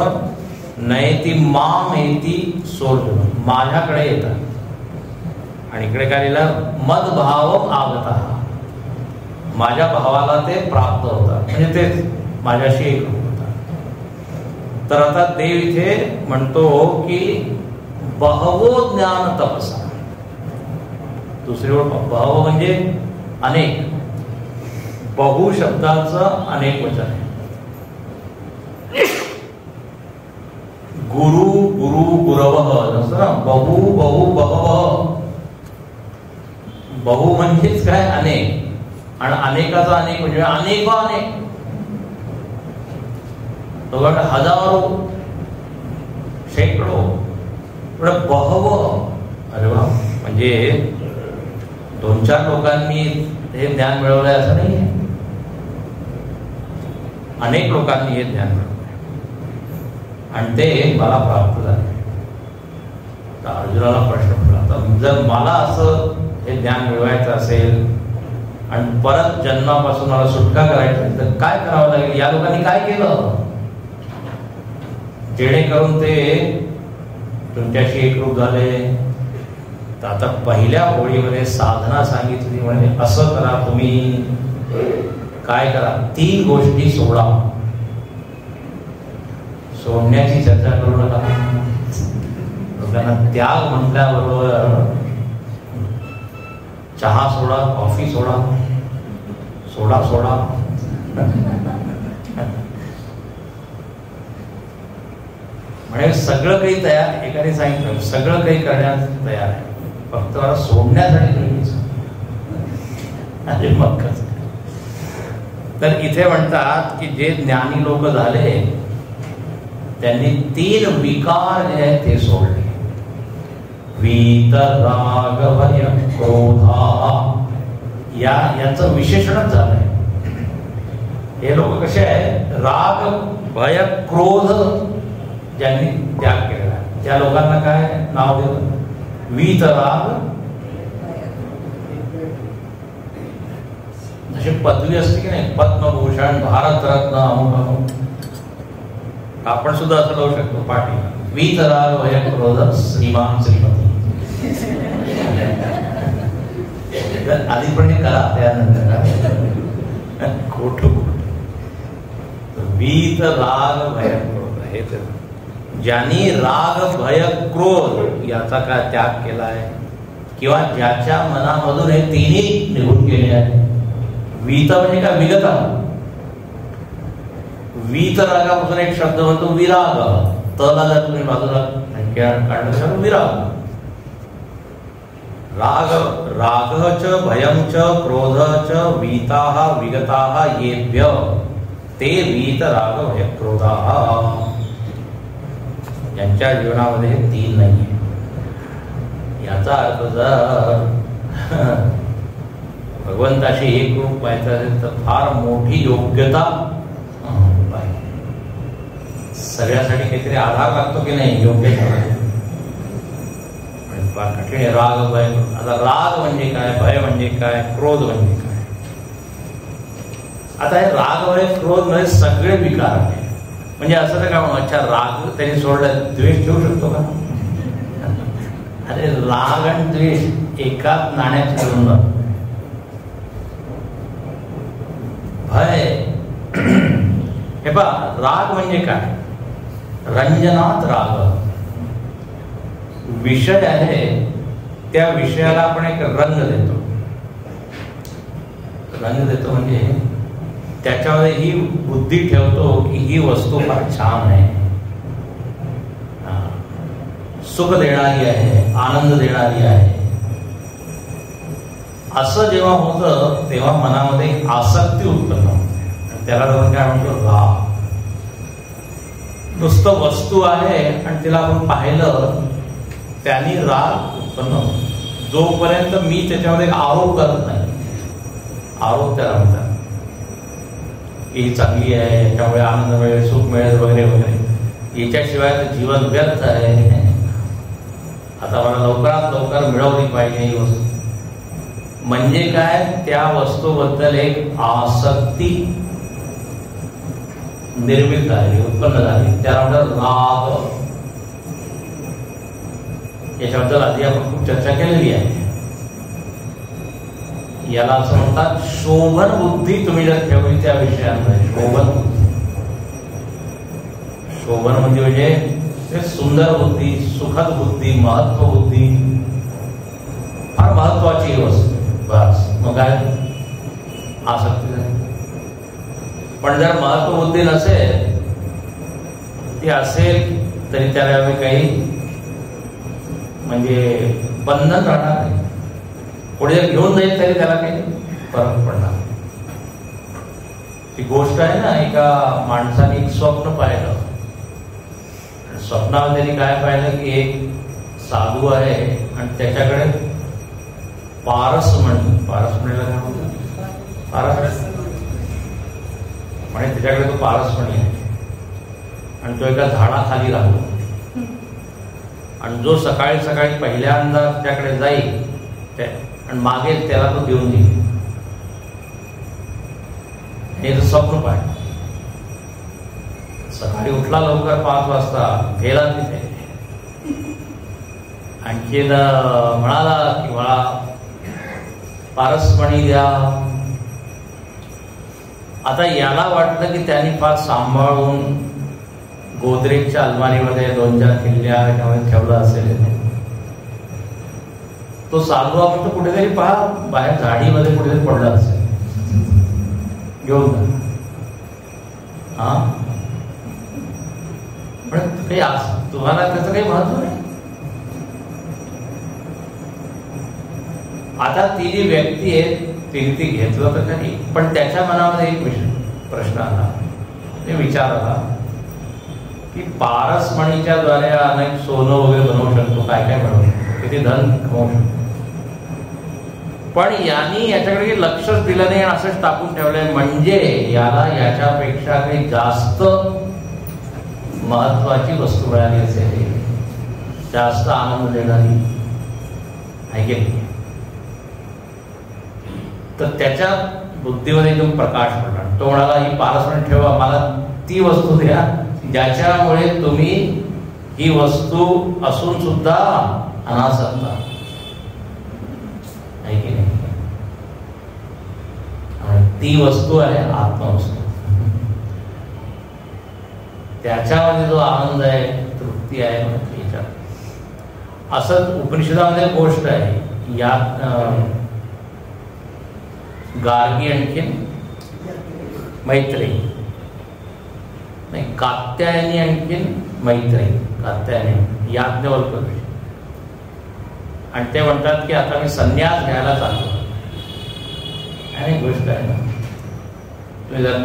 नयती माम येती सोर्जुन, माझ्याकडे येतात. आणि इकडे काय लिहिलं, मदभाव आगता, माझ्या भावाला ते प्राप्त होतात, म्हणजे तेच माझ्याशी एक होतात. तर आता देव इथे म्हणतो की बहवो ज्ञान तपसा. दुसरी ओळ बहव म्हणजे अनेक, बहु शब्दाचं अनेक वचन आहे. गुरु गुरु गुरवः असं ना, बहु बहु बहवः. बहु म्हणजेच काय, अनेक, आणि अनेकाचा अनेक म्हणजे अनेक अनेक, हजारो शेकडो, बहव. अरे वा, म्हणजे 2-4 लोकांनी हे ज्ञान मिळवलंय असं नाही, अनेक लोकांनी हे ज्ञान मिळवलंय आणि ते मला प्राप्त झाले. तर अर्जुनाला प्रश्न पडला, जर मला असं हे ज्ञान मिळवायचं असेल आणि परत जन्मापासून मला सुटका करायची तर काय करावं लागेल? या लोकांनी काय केलं जेणेकरून ते तुमच्याशी एकरूप झाले? तर आता पहिल्या ओळीमध्ये साधना सांगितली, म्हणजे असं करा, तुम्ही काय करा, 3 गोष्टी सोडा. सोडण्याची चर्चा करू नका. लोकांना त्याग म्हटल्याबरोबर चहा सोडा, कॉफी सोडा, सोडा सोडा, म्हणजे सगळं काही तयार. एकाने सांगितलं सगळं काही करण्यास तयार आहे, फक्त मला सोडण्यासाठी नाही. मग कसं? तर इथे म्हणतात की जे ज्ञानी लोक झाले त्यांनी 3 विकार जे आहेत ते सोडले. वीत राग भय क्रोधा, याचं विशेषणच झालंय. हे लोक कसे आहेत? राग भय क्रोध ज्यांनी त्याग केलेला आहे त्या लोकांना काय नाव दिलं? वीतराग. जशी पदवी असते की नाही, पद्मभूषण, भारतरत्न, अमुक अमुक, आपण सुद्धा असं लावू शकतो पाठी. वीतराग भय क्रोध श्रीमान श्रीमती. आधी पण हे करा, त्यानंतर खोट. वीत राग भय क्रोध, हे तर ज्यांनी राग भय क्रोध याचा काय त्याग केलाय, किंवा ज्याच्या मनामधून हे 3ही निघून गेले आहे. वीत म्हणजे काय? विगता. वीत रागापासून एक शब्द म्हणतो विराग. तला जर तुम्ही बाजूला कारण विराग. राग च भयं च क्रोध च वीताः विगताः येभ्य ते वीत राग भय क्रोधाः. यांच्या जीवनामध्ये हे तीन नाहीये. याचा अर्थ जर भगवंताशी एक रूप पाहायचं असेल तर फार मोठी योग्यता पाहिजे. सगळ्यासाठी काहीतरी आधार लागतो की नाही योग्यता. फार कठीण आहे. राग भय. आता राग म्हणजे काय, भय म्हणजे काय, क्रोध म्हणजे काय. आता हे राग भय क्रोध म्हणजे सगळे विकार आहे. म्हणजे असं तर काय म्हणून अच्छा राग त्यांनी सोडला द्वेष ठेवू शकतो का. अरे राग आणि द्वेष एकाच नाण्याची दोन बाजू. भय हे पहा, राग म्हणजे काय, रंजनात राग. विषय आहे त्या विषयाला आपण एक रंग देतो. रंग देतो म्हणजे त्याच्यामध्ये ही बुद्धी ठेवतो की ही वस्तू फार छान आहे, सुख देणारी आहे, आनंद देणारी आहे. असं जेव्हा होतं तेव्हा मनामध्ये एक आसक्ती उत्पन्न होते. त्याला आपण काय म्हणतो राग. नुसतं वस्तू आहे आणि तिला आपण पाहिलं त्यांनी राग उत्पन्न होतो. जोपर्यंत मी त्याच्यामध्ये आरोप करत नाही. आरोप त्याला म्हणतात ही चांगली आहे, याच्यामुळे आनंद मिळेल, सुख मिळेल वगैरे वगैरे. याच्याशिवाय तर जीवन व्यर्थ आहे. आता मला लवकरात लवकर मिळवली पाहिजे ही वस्तू. म्हणजे काय, त्या वस्तूबद्दल एक आसक्ती निर्मित झाली, उत्पन्न झाली. त्याला म्हणतात राग. याच्याबद्दल आधी आपण खूप चर्चा केलेली आहे. याला असं म्हणतात शोभन बुद्धी तुम्ही जर ठेवली त्या विषयांमध्ये. शोभन बुद्धी. शोभन बुद्धी म्हणजे सुंदर बुद्धी, सुखद बुद्धी, महत्व बुद्धी, फार महत्वाची वस्तू. बस मग काय आसक्ती झाली. पण जर महत्व बुद्धी नसेल, ती असेल तरी त्याला काही म्हणजे बंधन राहणार नाही. पुढे जर घेऊन जाईल तरी त्याला काही फरक पडणार. ती गोष्ट आहे ना, एका माणसाने एक स्वप्न पाहिलं. स्वप्नामध्ये त्यांनी काय पाहिलं की एक साधू आहे आणि त्याच्याकडे पारसमणी. पारसमणीला काय म्हणतात, पारस म्हणजे त्याच्याकडे तो पारसमणी आहे आणि तो एका झाडाखाली राहतो. आणि जो सकाळी सकाळी पहिल्यांदा त्याच्याकडे जाईल आणि मागेल त्याला तो देऊन देईल. हे स्वप्न पाहिजे. सकाळी उठला लवकर 5 वाजता, गेला तिथे, आणखीन म्हणाला की मला पारसमणी द्या. आता याला वाटलं की त्यांनी फार सांभाळून गोदरेजच्या अलमारीमध्ये 2-4 किल्ल्या त्यामध्ये ठेवला असेल. तो साधू आपण तो कुठेतरी पहा बाहेर झाडीमध्ये कुठेतरी पडला असेल, घेऊन जा. हा पण काही तुम्हाला त्याचं काही महत्व नाही. आता ती जी व्यक्ती आहे तिने ती घेतलं तर काही, पण त्याच्या मनामध्ये एक प्रश्न आला, ते विचार आला की पारसमणीच्या द्वारे अनेक सोनं वगैरे बनवू शकतो, काय काय बनवू शकतो, किती धन कमवू शकतो. पण यांनी याच्याकडे लक्षच दिलं नाही, असंच टाकून ठेवलंय. म्हणजे याला याच्यापेक्षा काही जास्त महत्वाची वस्तू मिळाली असेल, जास्त आनंद देणारी आहे की नाही. तर त्याच्या बुद्धीमध्ये एकदम प्रकाश पडला. तो म्हणाला ही पारसमणी ठेवा, मला ती वस्तू द्या ज्याच्यामुळे तुम्ही ही वस्तू असून सुद्धा अनासक्त आहे की नाही. ती वस्तू आहे आत्मवस्तू. त्याच्यामध्ये जो आनंद आहे, तृप्ती आहे, असंच उपनिषदामध्ये गोष्ट आहे. यात गार्गी आणखीन मैत्रेयी नाही, कात्यायनी आणखीन मैत्रेयी. कात्यायनी याज्ञवल्क्य ऋषी. आणि ते म्हणतात की आता मी संन्यास घ्यायला चाललो. आणि एक गोष्ट आहे ना, तुम्ही जर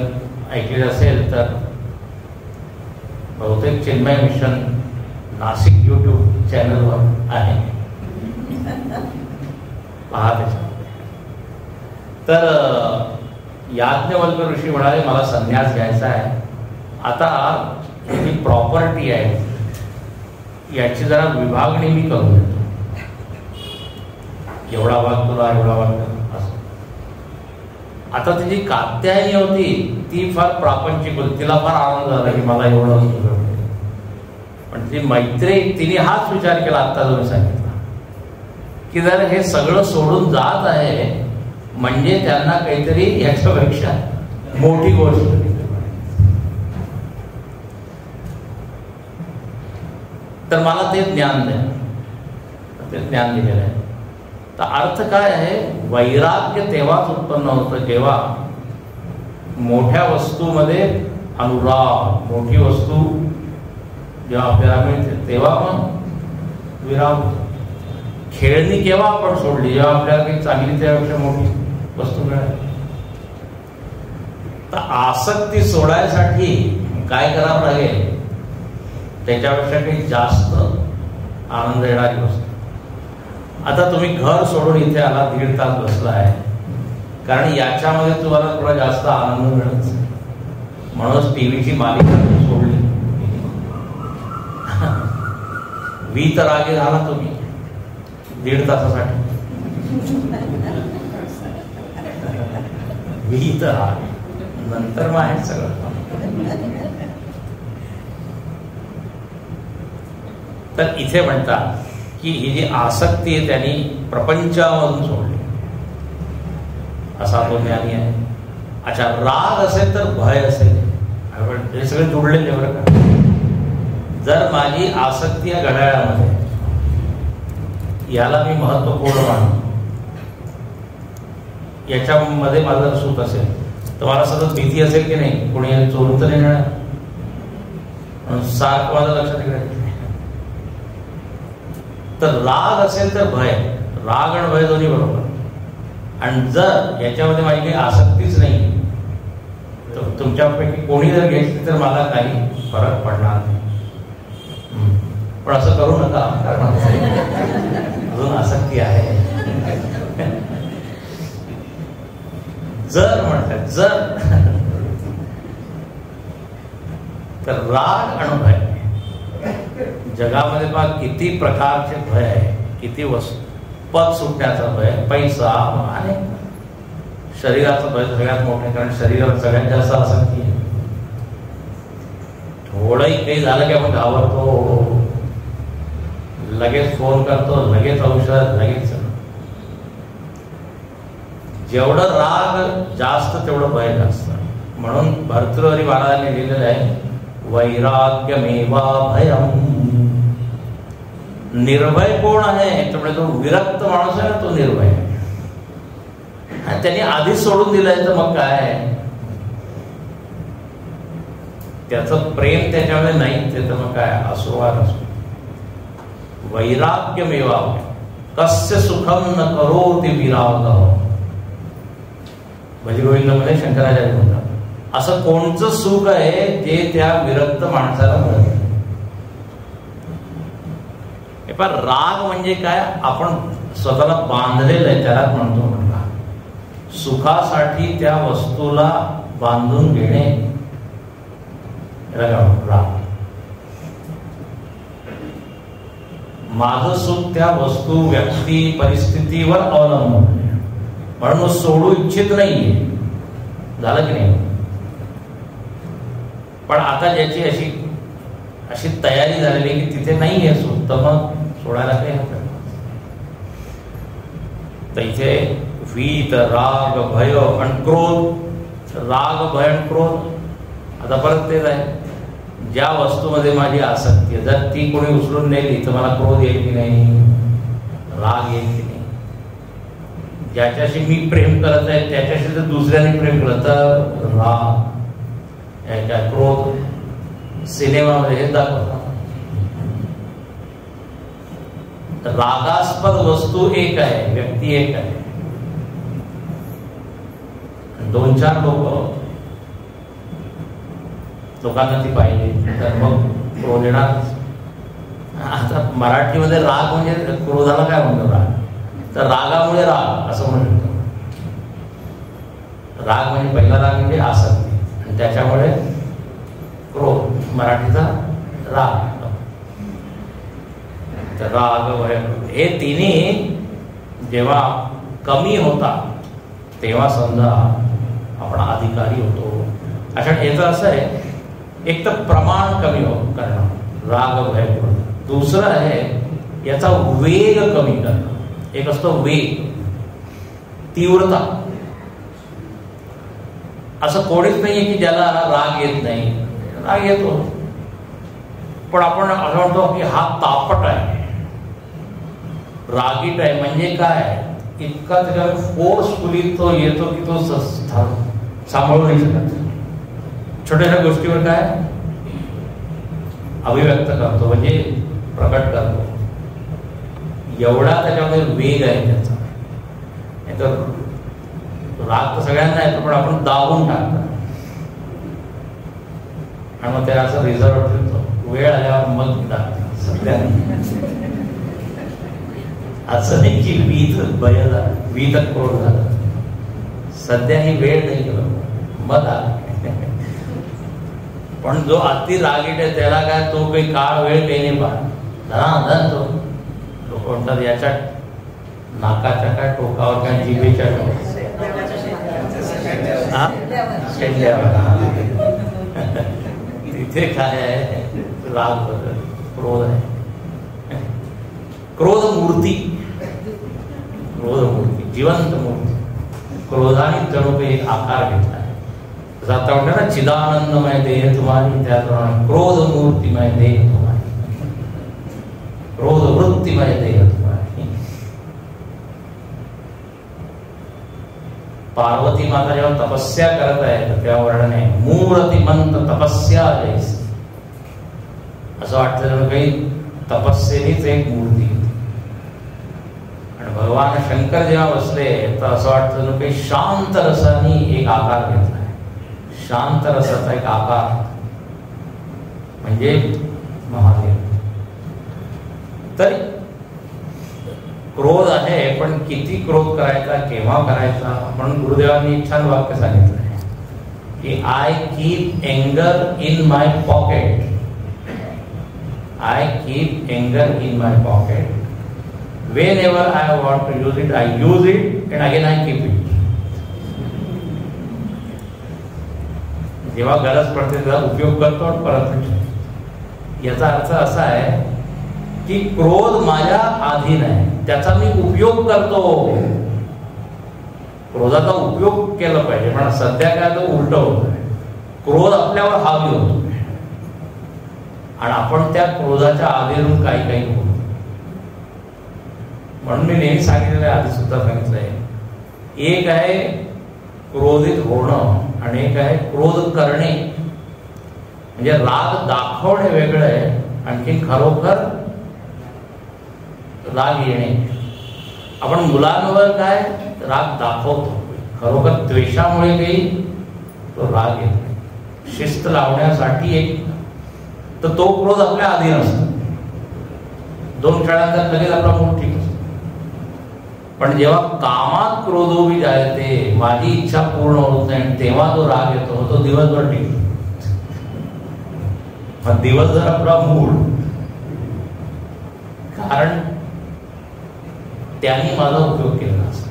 ऐकली असेल तर बहुतेक चिन्मय मिशन नाशिक YouTube चॅनलवर आहे, पहा त्याच्यामध्ये. तर याज्ञवल्क्य ऋषी म्हणाले मला संन्यास घ्यायचा आहे. आता ही प्रॉपर्टी आहे याची जरा विभागणी मी करून देतो. एवढा भाग तुला, एवढा भाग तुला, असं. आता ती जी कात्यायनी होती ती फार प्रापंचिक होती. तिला फार आनंद झाला की मला एवढं असतो. पण ती मैत्री तिने हाच विचार केला आता जो मी सांगितला की जर हे सगळं सोडून जात आहे म्हणजे त्यांना काहीतरी याच्यापेक्षा मोठी गोष्ट. तर मला ते ज्ञान द्या. ते ज्ञान दिलेलं आहे. तर अर्थ काय आहे, वैराग्य तेव्हाच उत्पन्न होतं जेव्हा मोठ्या वस्तूमध्ये अनुराग, मोठी वस्तू जेव्हा आपल्याला मिळते तेव्हा मग विराम. खेळणी केव्हा आपण सोडली, जेव्हा आपल्याला काही चांगली त्यापेक्षा मोठी वस्तू मिळाली. तर आसक्ती सोडायसाठी काय करावं लागेल, त्याच्यापेक्षा काही जास्त आनंद येणारी वस्तू. आता तुम्ही घर सोडून इथे आला, 1.5 तास बसला आहे, कारण याच्यामध्ये तुम्हाला थोडा जास्त आनंद मिळत, म्हणूनच टीव्हीची मालिका सोडली. वीत रागे झाला तुम्ही 1.5 तासासाठी. वीत राग नंतर मग आहे सगळं. तर इथे म्हणतात की ही जी आसक्ती आहे त्यांनी प्रपंचामधून सोडली, असा तो ज्ञानी आहे. अच्छा, राग असेल तर भय असेल, हे सगळे जोडलेले बरं का. जर माझी आसक्ती या घड्याळामध्ये, याला मी महत्वपूर्ण मानतो, याच्यामध्ये माझं सुख असेल तर मला सतत भीती असेल की नाही, कोणी चोरून तर नाही येणार, सारखं माझं लक्षात ठेवायचं. तर राग असेल तर भय, राग आणि भय दोन्ही बरोबर. आणि जर याच्यामध्ये माझी काही आसक्तीच नाही तर तुमच्यापैकी कोणी जर घेतली तर मला काही फरक पडणार नाही. पण असं करू नका, कारण अजून आसक्ती आहे. जर म्हणतात जर तर राग आणि भय, जगामध्ये पहा किती प्रकारचे भय आहे, किती वस्तू. पद सुटण्याचा भय, पैसा आणि शरीराचं भय सगळ्यात मोठं, कारण शरीरात सगळ्यात जास्त आसक्ती आहे. थोडंही काही झालं की आपण घाबरतो, लगेच फोन करतो, लगेच औषध, लगेच. जेवढं राग जास्त तेवढं भय जास्त. म्हणून भर्तृहरी महाराजांनी लिहिलेलं आहे, वैराग्यमेवा भयम. निर्भय कोण आहे, त्यामुळे जो विरक्त माणूस आहे ना तो निर्भय आहे. आणि त्यांनी आधीच सोडून दिलंय तर मग काय, त्याचं प्रेम त्याच्यामध्ये नाही, ते तर मग काय असुवाद असो. वैराग्यमेवा कस्य सुखम न करोति विराग. भजगोविंदमध्ये शंकराचार्य म्हणतात, असं कोणचं सुख आहे जे त्या विरक्त माणसाला मिळत. पण राग म्हणजे काय, आपण स्वतःला बांधलेलं आहे, त्याला म्हणतो म्हणला. सुखासाठी त्या वस्तूला बांधून घेणे राग. माझं सुख त्या वस्तू, व्यक्ती, परिस्थितीवर अवलंबून, म्हणून सोडू इच्छित नाहीये. झालं की नाही. पण आता ज्याची अशी तयारी झालेली की तिथे नाहीये सुख, तर मग सोडायला काही हरकत नाही. तर इथे वीत, राग, भय आणि क्रोध. राग, भय आणि क्रोध. आता परत तेच आहे, ज्या वस्तूमध्ये माझी आसक्ती आहे, जर ती कोणी उचलून नेली तर मला क्रोध येईल की नाही, राग येईल की नाही. ज्याच्याशी मी प्रेम करत आहे त्याच्याशी जर दुसऱ्याने प्रेम केलं तर राग, क्रोध. सिनेमामध्ये हे दाखवतात रागास्पद वस्तू एक आहे, व्यक्ती एक आहे. 2-4 लोकांना ती पाहिजे तर मग क्रोध येणार. आता मराठीमध्ये राग म्हणजे क्रोधाला काय म्हणतो राग, तर रागामुळे राग असं म्हणू शकतो. राग म्हणजे पहिला राग म्हणजे आसक्ती आणि त्याच्यामुळे क्रोध, मराठीचा राग. तर राग हे तिन्ही जेव्हा कमी होतात तेव्हा समजा आपण अधिकारी होतो. अशा याचं असं आहे, एक तर प्रमाण कमी करणं राग भय क्रोध, दुसरं आहे याचा वेग कमी करणं. एक असतो वेग, तीव्रता. असं कोणीच नाहीये की ज्याला राग येत नाही, राग येतो. पण आपण असं म्हणतो की हा तापट आहे, रागीट आहे. म्हणजे काय, इतका त्याच्या फोर्सफुली तो येतो की तो सांभाळू नाही शकत. छोट्याशा गोष्टीवर काय अभिव्यक्त करतो, म्हणजे प्रकट करतो. एवढा त्याच्यामध्ये वेग आहे त्याचा. नाही तर राग तर सगळ्यांना येतो, पण आपण दाबून टाकतो आणि मग त्याला असं रिझर्व ठेवतो. वेळ आल्यावर मग टाकतो. सध्या असं नाही की वीत क्रोध झाला, सध्या ही वेळ नाही गेलो मग आला. पण जो अति रागीट आहे त्याला काय, तो काही काळ वेळ काही नाही पाहत. तो लोक म्हणतात याच्या नाकाच्या काय टोकावर काय जिभेच्या तिथे काय आहे, राग क्रोध आहे. क्रोध मूर्ती, जिवंत मूर्ती. क्रोधाने जणू काही एक आकार घेतला. आता म्हणतात ना, चिदानंदमय देह तुम्हारी, त्याप्रमाणे क्रोध मूर्तिमय देह तुम्हारी, क्रोध वृत्तिमय देह तुम्हारी. पार्वती माता जेव्हा तपस्या करत आहे तर तेव्हा वर्णन आहे, मूर्तिमंत तपस्या जैसी. असं वाटतं काही तपस्येनीच एक मूर्ती. आणि भगवान शंकर जेव्हा बसले तर असं वाटतं काही शांत रसाने एक आकार घेतला. शांत रसाचा एक आकार म्हणजे महादेव. तर क्रोध आहे, पण किती क्रोध करायचा, केव्हा करायचा. म्हणून गुरुदेवांनी एक छान वाक्य सांगितलं आहे की I keep anger in my pocket. I keep anger in my pocket. Whenever I want to use it, I use it, and again I keep it. जेव्हा गरज पडते तेव्हा उपयोग करतो आणि परत. याचा अर्थ असा आहे की क्रोध माझ्या अधीन आहे, त्याचा मी उपयोग करतो. क्रोधाचा उपयोग केला पाहिजे, पण सध्या काय तो उलट होतोय. क्रोध आपल्यावर हावी होतो आणि आपण त्या क्रोधाच्या अधीन काही होतो. म्हणून मी नेहमी सांगितलेलं आहे, आधी सुद्धा सांगितलंय, एक आहे क्रोधित होणं आणि एक आहे क्रोध करणे. म्हणजे राग दाखवणे वेगळं आहे, आणखी खरोखर राग येणे. आपण मुलांवर काय राग दाखवतो, खरोखर द्वेषामुळे काही तो राग येतो. शिस्त लावण्यासाठी एक तर तो क्रोध आपल्या अधीन असतो. 2 क्षणांतर लगेच आपला मूड ठीक असतो. पण जेव्हा कामात क्रोधोबी जायते, माझी इच्छा पूर्ण होत नाही, तेव्हा जो राग येतो तो दिवसभर टिकतो. पण दिवसभर आपला मूड, कारण त्यांनी माझा उपयोग केला असतो.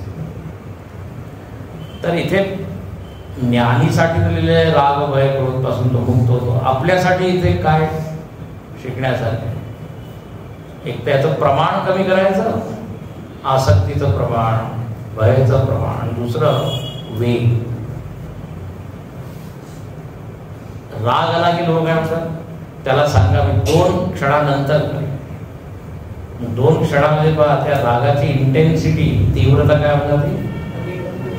तर इथे ज्ञानीसाठी दिलेले राग भय क्रोध पासून तो मुक्त होतो. आपल्यासाठी इथे काय शिकण्यासारखे, एक त्याचं प्रमाण कमी करायचं, आसक्तीचं प्रमाण, भयाचं प्रमाण, दुसरं वेग. राग आला की लोक काय म्हणतात, त्याला सांगा मी 2 क्षणानंतर करेन. 2 क्षणामध्ये पहा त्या रागाची इंटेन्सिटी, तीव्रता काय होती,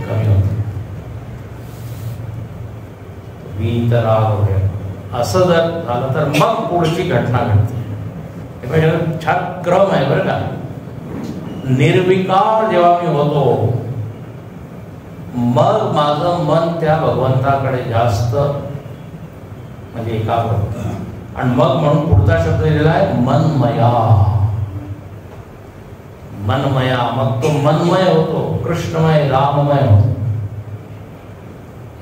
कमी होते. वीत राग वगैरे असं जर झालं तर मग पुढची घटना घडते. छान क्रम आहे बरं का. निर्विकार जेव्हा मी होतो, मग माझं मन त्या भगवंताकडे जास्त म्हणजे एकाग्र होतं. आणि मग म्हणून पुढचा शब्द दिलेला आहे मनमया. मनमया, मग तो मनमय होतो, कृष्णमय, राममय होतो.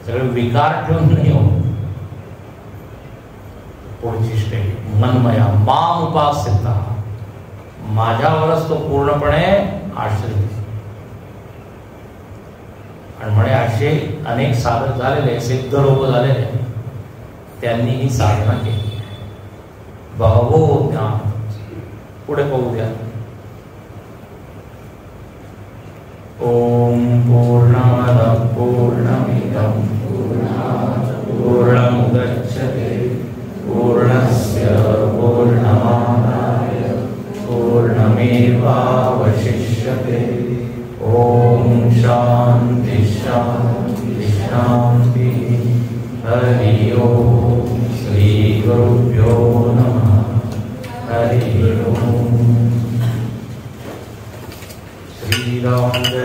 सगळे विकार ठेवून नाही होत. पुढची स्टेज मनमया माम उपास्यता, माझ्यावरच तो पूर्णपणे आश्रित. आणि म्हणे असे अनेक साधक झालेले, सिद्ध लोक झालेले, त्यांनी ही साधना केली. बहवो ज्ञान. पुढे पाहू द्या. ओम पूर्णमदः पूर्णमिदं पूर्णमुदच्यते पूर्णस्य पूर्णमादाय पूर्णमेवावशिष्यते. ओम शांति शांति शांति. हरि ओम. श्री गुरुभ्यो नमः. हरि ओम. श्री राम.